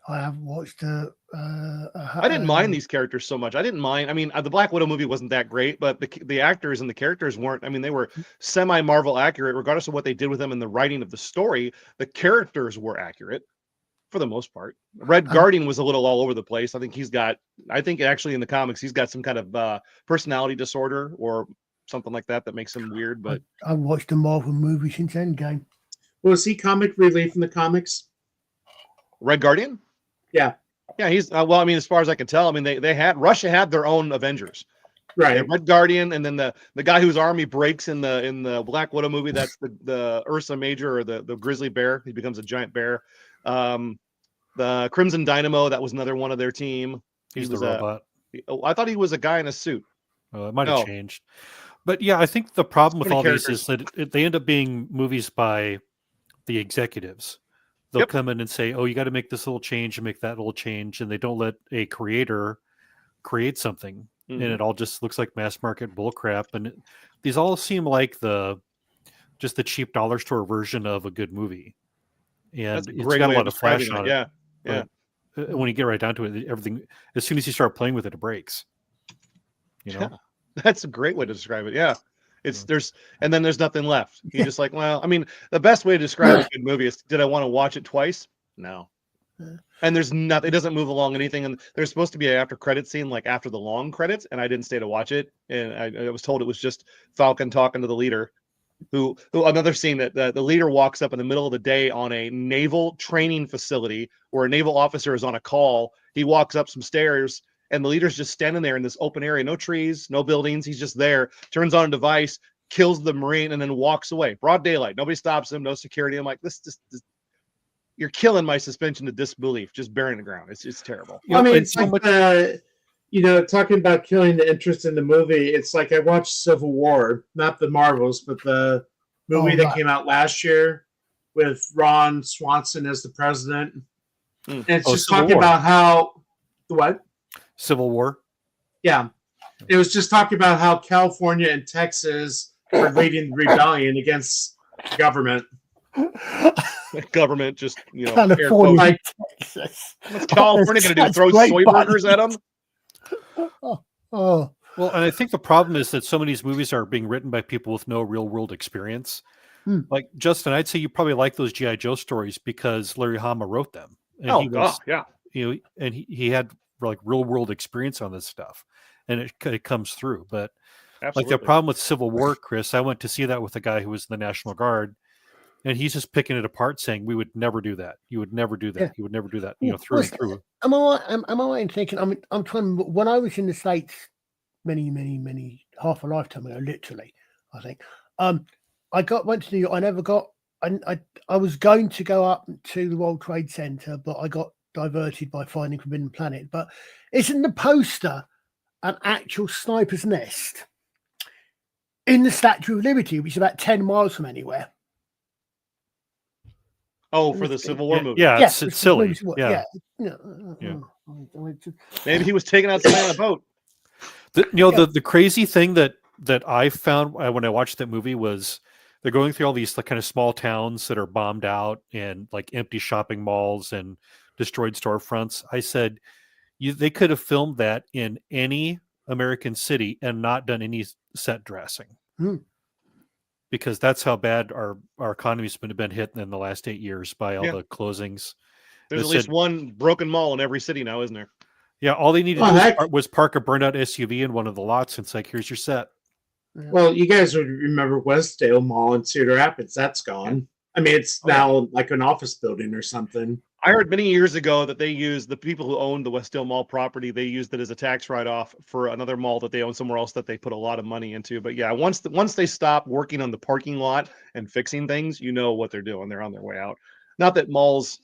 I haven't watched I didn't mind these characters so much. I didn't mind. I mean, the Black Widow movie wasn't that great, but the actors and the characters weren't. I mean, they were semi-Marvel accurate, regardless of what they did with them in the writing of the story. The characters were accurate for the most part. Red Guardian was a little all over the place. I think actually in the comics, he's got some kind of personality disorder or something like that makes him weird. But I've watched a Marvel movie since Endgame. Was he comic relief in the comics? Red Guardian? Yeah. Yeah, he's well, I mean, as far as I can tell, I mean, Russia had their own Avengers. Right. They had Red Guardian, and then the guy whose army breaks in the Black Widow movie, that's the Ursa Major or the grizzly bear. He becomes a giant bear. The Crimson Dynamo, that was another one of their team. He's the robot. I thought he was a guy in a suit. It might have Oh. changed. But yeah, I think the problem with many all these characters. is that they end up being movies by the executives. They'll Yep. come in and say, "Oh, you got to make this little change and make that little change," and they don't let a creator create something, and Mhm. it all just looks like mass market bullcrap. And these all seem like just the cheap dollar store version of a good movie, and That's a it's great got a way lot of of flash describing on it. it. Yeah. But when you get right down to it, everything as soon as you start playing with it, it breaks. You know. Yeah. That's a great way to describe it. Yeah. And then there's nothing left. You're just like, well, I mean, the best way to describe a good movie is, did I want to watch it twice? No. And there's nothing, it doesn't move along anything. And there's supposed to be an after credit scene, like after the long credits, and I didn't stay to watch it. And I was told it was just Falcon talking to the leader, who another scene that the leader walks up in the middle of the day on a naval training facility where a naval officer is on a call. He walks up some stairs, and the leader's just standing there in this open area, no trees, no buildings. He's just there, turns on a device, kills the Marine, and then walks away. Broad daylight. Nobody stops him, no security. I'm like, this you're killing my suspension of disbelief, just burying the ground. It's terrible. You know, I mean, and it's so like much- talking about killing the interest in the movie. It's like I watched Civil War, not the Marvels, but the movie that came out last year with Ron Swanson as the president. And it's just Civil talking War. about how what? Civil War. Yeah. It was just talking about how California and Texas are leading the rebellion against the government. Government just, air California, quotes. Texas. What's California going to do? That's Throw great soy fun. burgers at them? Oh, Well, and I think the problem is that so many of these movies are being written by people with no real world experience. Like Justin, I'd say you probably like those G.I. Joe stories because Larry Hama wrote them. And Yeah. And he had like real world experience on this stuff, and it comes through. But Absolutely. like the problem with Civil War, Chris, I went to see that with a guy who was in the National Guard, and he's just picking it apart, saying, "We would never do that. You would never do that. Yeah. You would never do that." Through Well, and through. Am I right in thinking? I'm trying. When I was in the States, many half a lifetime ago, literally, I think. Went to New York. I never got. I was going to go up to the World Trade Center, but I got diverted by Finding Forbidden Planet. But isn't the poster an actual sniper's nest in the Statue of Liberty, which is about 10 miles from anywhere? Oh, for the Civil War movie. Yeah, it's which silly. was- Yeah. Maybe he was taking out somebody on a boat. The crazy thing that I found when I watched that movie was they're going through all these like kind of small towns that are bombed out and like empty shopping malls and destroyed storefronts. I said they could have filmed that in any American city and not done any set dressing. Because that's how bad our economy's been hit in the last 8 years by all the closings. There's They at least said- one broken mall in every city now, isn't there? Yeah, all they needed Oh, to heck. do was park a burnout SUV in one of the lots. And it's like, here's your set. Well, you guys would remember Westdale Mall in Cedar Rapids. That's gone. I mean, it's now like an office building or something. I heard many years ago that they used the people who owned the Westdale Mall property. They used it as a tax write-off for another mall that they own somewhere else that they put a lot of money into. But yeah, once they stop working on the parking lot and fixing things, you know what they're doing. They're on their way out. Not that malls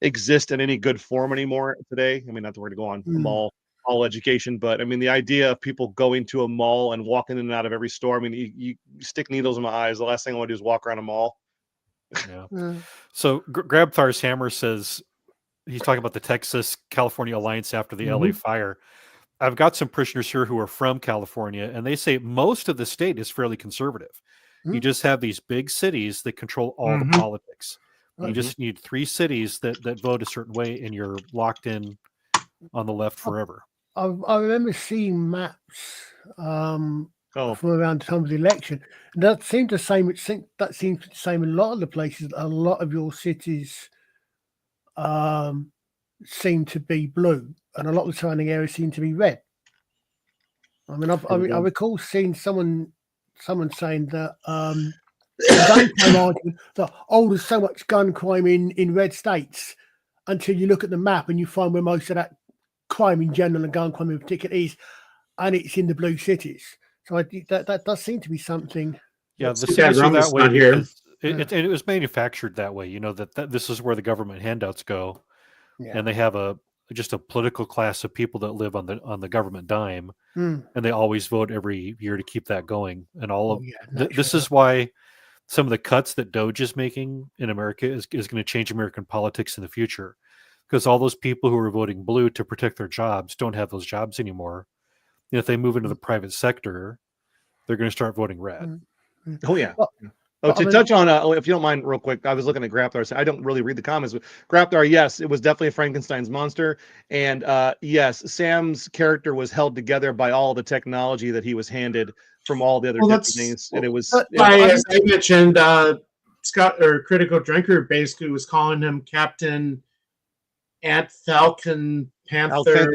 exist in any good form anymore today. I mean, not that we're going to go on a mall education, but I mean, the idea of people going to a mall and walking in and out of every store. I mean, you stick needles in my eyes. The last thing I want to do is walk around a mall. Yeah. So Grabthar's Hammer says he's talking about the Texas-California alliance after the LA fire. I've got some parishioners here who are from California, and they say most of the state is fairly conservative. You just have these big cities that control all the politics. You just need 3 cities that vote a certain way, and you're locked in on the left forever. I remember seeing maps from around the time of the election. And that seemed the same. That seems the same in a lot of the places. A lot of your cities seem to be blue, and a lot of the surrounding areas seem to be red. I mean, I recall seeing someone saying that gun crime argument that there's so much gun crime in red states until you look at the map and you find where most of that crime in general and gun crime in particular is, and it's in the blue cities. So that does seem to be something. Yeah, the too bad cities are Rama's that way not here. because it was manufactured that way. You know that this is where the government handouts go, Yeah. and they have a just a political class of people that live on the government dime, Hmm. and they always vote every year to keep that going. And all of yeah, this naturally. is why some of the cuts that Doge is making in America is going to change American politics in the future, because all those people who are voting blue to protect their jobs don't have those jobs anymore. And if they move into the private sector, they're going to start voting red. Oh yeah. Well, Oh, but I to mean- touch on, if you don't mind, real quick, I was looking at Grapthar. So I don't really read the comments, but Grapthar, yes, it was definitely Frankenstein's monster, and yes, Sam's character was held together by all the technology that he was handed from all the other Well, different that's- things, and it was. As I mentioned, Scott or Critical Drinker basically was calling him Captain Ant Falcon Panther.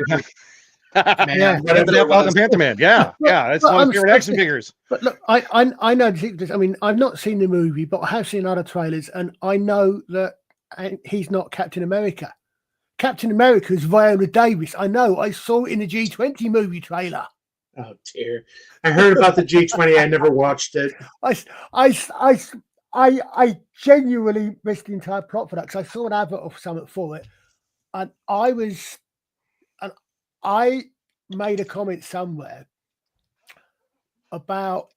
Yeah. whatever it was. Panther Man. Yeah, yeah, that's Well, one of I'm my favorite action figures. But look, I know this. I mean, I've not seen the movie, but I have seen other trailers, and I know that he's not Captain America. Captain America is Viola Davis. I know. I saw it in the G20 movie trailer. Oh dear! I heard about the G20. I never watched it. I genuinely missed the entire plot for that because I saw an advert or something for it, and I made a comment somewhere about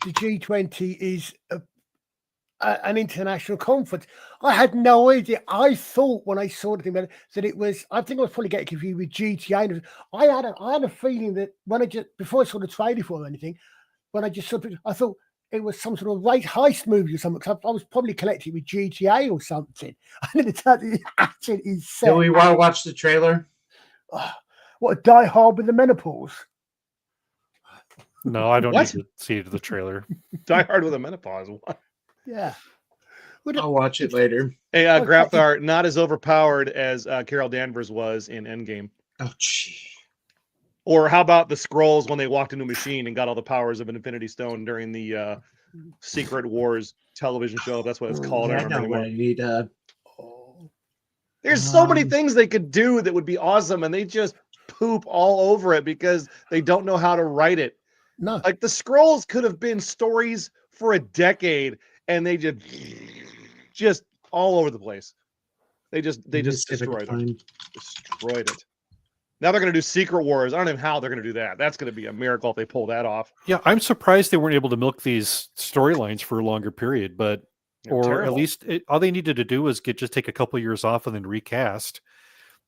the G20 is an international conference. I had no idea. I thought when I saw the thing that it was. I think I was probably getting confused with GTA. I had a feeling that when before I saw the trailer for anything, when I just saw it, I thought it was some sort of heist movie or something. Cause I was probably connected with GTA or something. And then it actually is set. Do we want to watch the trailer? What, Die Hard with the menopause? No, I don't What? need to see the trailer. Die Hard with a menopause. What? Yeah. I'll watch it later. Hey, Grapthar, not as overpowered as Carol Danvers was in Endgame. Oh, gee. Or how about the Skrulls when they walked into a machine and got all the powers of an Infinity Stone during the Secret Wars television show? That's what it's called. Yeah, I I don't know remember what I anymore. need. There's so many things they could do that would be awesome, and they just poop all over it because they don't know how to write it. No. Like the Skrulls could have been stories for a decade, and they just all over the place. They just destroyed it. Destroyed it. Now they're going to do Secret Wars. I don't know how they're going to do that. That's going to be a miracle if they pull that off. Yeah, I'm surprised they weren't able to milk these storylines for a longer period, but They're or terrible. at least all they needed to do was just take a couple of years off and then recast.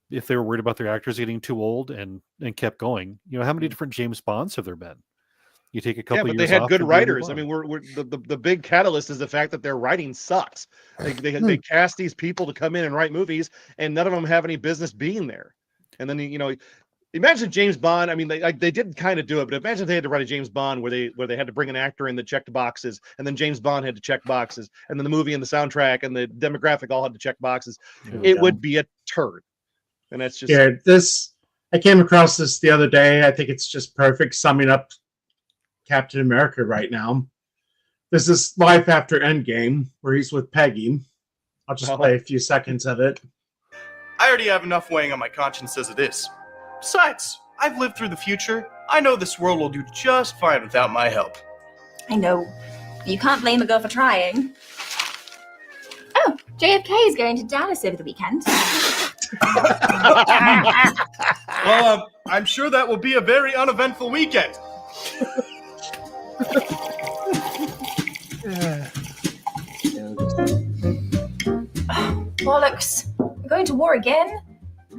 If they were worried about their actors getting too old and kept going, how many different James Bonds have there been? You take a couple. Yeah, but years they had off good and do a new writers. I Bond. mean, we're the big catalyst is the fact that their writing sucks. They cast these people to come in and write movies, and none of them have any business being there. And then imagine James Bond. I mean, they did kind of do it, but imagine if they had to write a James Bond where they had to bring an actor in that checked boxes, and then James Bond had to check boxes, and then the movie and the soundtrack and the demographic all had to check boxes. It would be a turd. And that's just I came across this the other day. I think it's just perfect summing up Captain America right now. This is Life After Endgame, where he's with Peggy. I'll just play a few seconds of it. I already have enough weighing on my conscience as it is. Besides, I've lived through the future. I know this world will do just fine without my help. I know. You can't blame a girl for trying. Oh, JFK is going to Dallas over the weekend. Well, I'm sure that will be a very uneventful weekend. Bollocks. We're going to war again?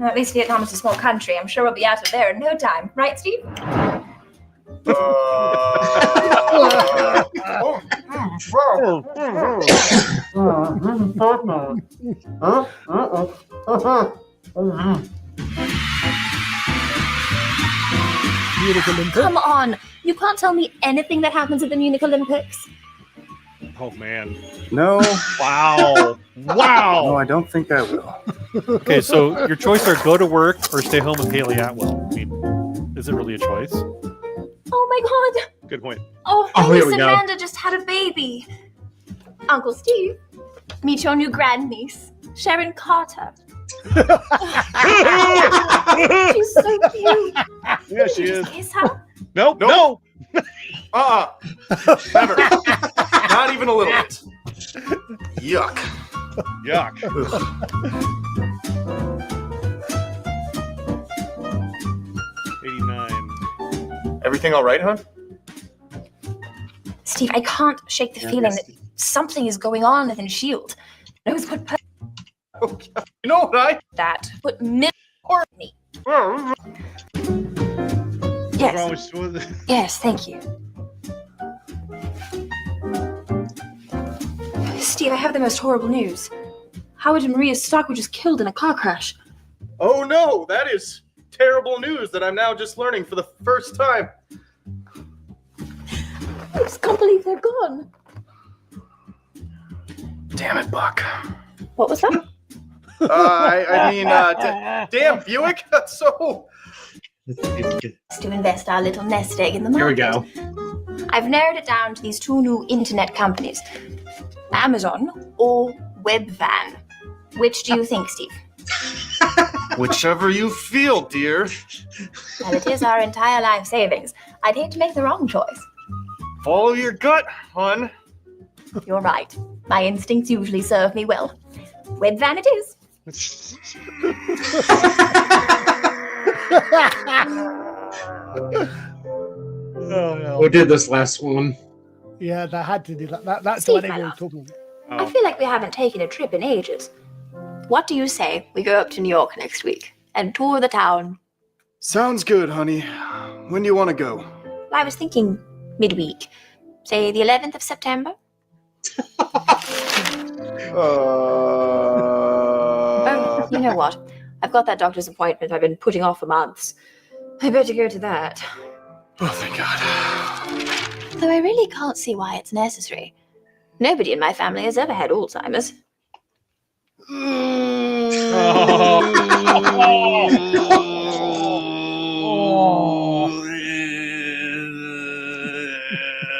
At least Vietnam is a small country. I'm sure we'll be out of there in no time. Right, Steve? Munich Olympics. Come on. You can't tell me anything that happens at the Munich Olympics. Oh man. No. Wow. Wow. No, I don't think I will. Okay, so your choice are go to work or stay home with Haley Atwell. I mean, is it really a choice? Oh my god. Good point. Oh, here Miss we go. Amanda just had a baby. Uncle Steve, meet your new grandniece, Sharon Carter. She's so cute. Yeah, she is. Kiss her? Nope. No. Never. Not even a little bit. Yuck. Yuck. Everything all right, hon? Steve, I can't shake the feeling that something is going on within S.H.I.E.L.D. Knows what You know what that put me. Yes. Yes, thank you. Steve, I have the most horrible news. Howard and Maria Stark were just killed in a car crash. Oh no, that is terrible news that I'm now just learning for the first time. I just can't believe they're gone. Damn it, Buck. What was that? Damn Buick. So. To invest our little nest egg in the Here we market. go. I've narrowed it down to these two new internet companies, Amazon or Webvan. Which do you think, Steve? Whichever you feel, dear. Well, it is our entire life savings. I'd hate to make the wrong choice. Follow your gut, hon. You're right. My instincts usually serve me well. Webvan it is. Oh, no. Who did this last one? Yeah, they had to do that. That's Steve, what my everyone's love. talking about. I feel like we haven't taken a trip in ages. What do you say we go up to New York next week and tour the town? Sounds good, honey. When do you want to go? I was thinking midweek. Say the 11th of September? Oh, you know what? I've got that doctor's appointment I've been putting off for months. I better go to that. Oh, thank God. Though I really can't see why it's necessary. Nobody in my family has ever had Alzheimer's.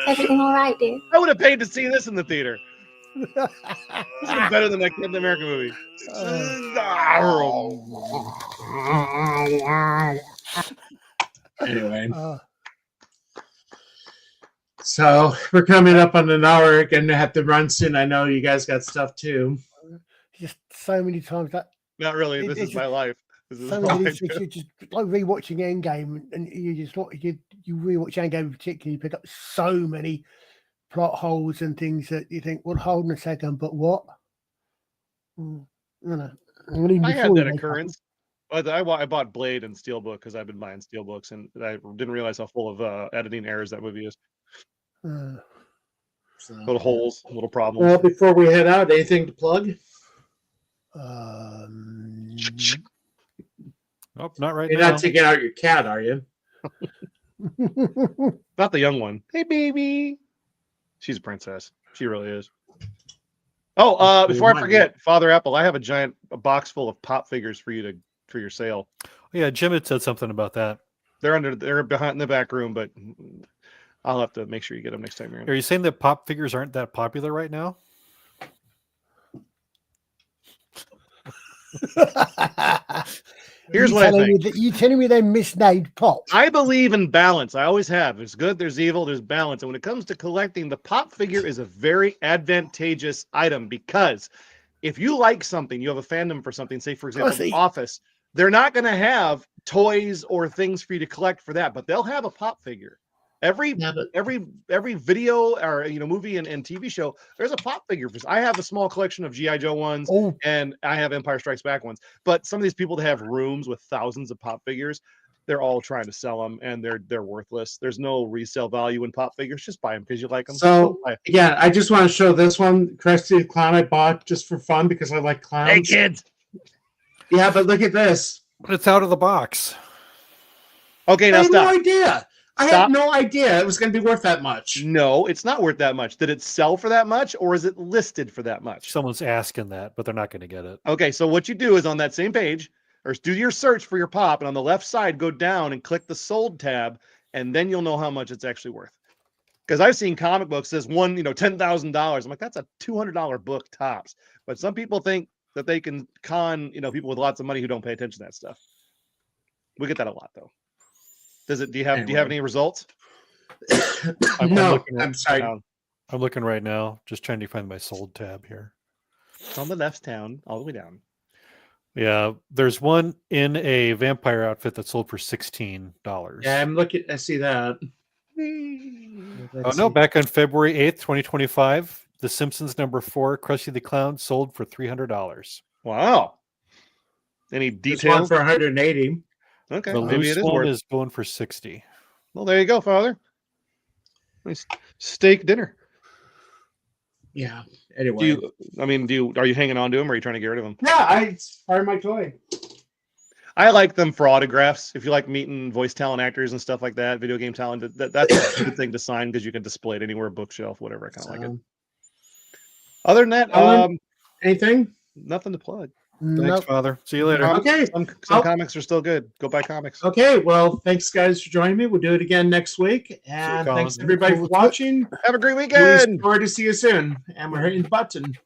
Everything all right, dear? I would have paid to see this in the theater. This is better than that Captain America movie. Anyway. So we're coming up on an hour. Gonna have to run soon. I know you guys got stuff too. Just so many times that. Not really. This is my life. This is So all many I things, do. you're just like rewatching Endgame, and you just you rewatch Endgame in particular. You pick up so many plot holes and things that you think, well, hold on a second, but what? You know, and even I had before that you make occurrence. I bought Blade and Steelbook because I've been buying Steelbooks, and I didn't realize how full of editing errors that movie is. Little holes, little problems. Well, before we head out, anything to plug? Nope, not right You're now. not taking out your cat, are you? Not the young one. Hey, baby. She's a princess. She really is. Oh, before I forget, Father Apple, I have a box full of pop figures for your sale. Yeah, Jim had said something about that. They're behind in the back room, but I'll have to make sure you get them next time you're in. Are you saying that pop figures aren't that popular right now? Here's what I think. You telling me they misnamed pop? I believe in balance. I always have. There's good, there's evil, there's balance. And when it comes to collecting, the pop figure is a very advantageous item because if you like something, you have a fandom for something, say, for example, The Office, they're not going to have toys or things for you to collect for that, but they'll have a pop figure. Every video or movie and TV show, there's a pop figure. I have a small collection of G.I. Joe ones, and I have Empire Strikes Back ones. But some of these people that have rooms with thousands of pop figures, they're all trying to sell them, and they're worthless. There's no resale value in pop figures. Just buy them because you like them. So yeah, I just want to show this one, Krusty the Clown. I bought just for fun because I like clowns. Hey kids. Yeah, but look at this. But it's out of the box. Okay, now I had stop. no idea. I had no idea it was going to be worth that much. No, it's not worth that much. Did it sell for that much, or is it listed for that much? Someone's asking that, but they're not going to get it. Okay, so what you do is on that same page, or do your search for your pop, and on the left side, go down and click the sold tab, and then you'll know how much it's actually worth. Because I've seen comic books says one, $10,000. I'm like, that's a $200 book tops. But some people think that they can con, people with lots of money who don't pay attention to that stuff. We get that a lot, though. Do you have any results? I'm sorry. I'm looking right now, just trying to find my sold tab here. It's on the left down, all the way down. Yeah, there's one in a vampire outfit that sold for $16. Yeah, I see that. Oh no! Back on February 8th, 2025, The Simpsons #4, Krusty the Clown, sold for $300. Wow. Any There's one details? for 180. Okay, The maybe loose it is one worth. is going for 60. Well, there you go, Father. Nice steak dinner. Yeah. Anyway. Are you hanging on to them, or are you trying to get rid of them? Yeah, it's part of my toy. I like them for autographs. If you like meeting voice talent actors and stuff like that, video game talent, that's a good thing to sign because you can display it anywhere, bookshelf, whatever. I kind of like it. Other than that, anything? Nothing to plug. Thanks, Father. See you later. Okay. Some comics are still good. Go buy comics. Okay. Well, thanks guys for joining me. We'll do it again next week. And Colin. thanks everybody for watching. Have a great We weekend. look forward to see you soon. And we're hitting the button.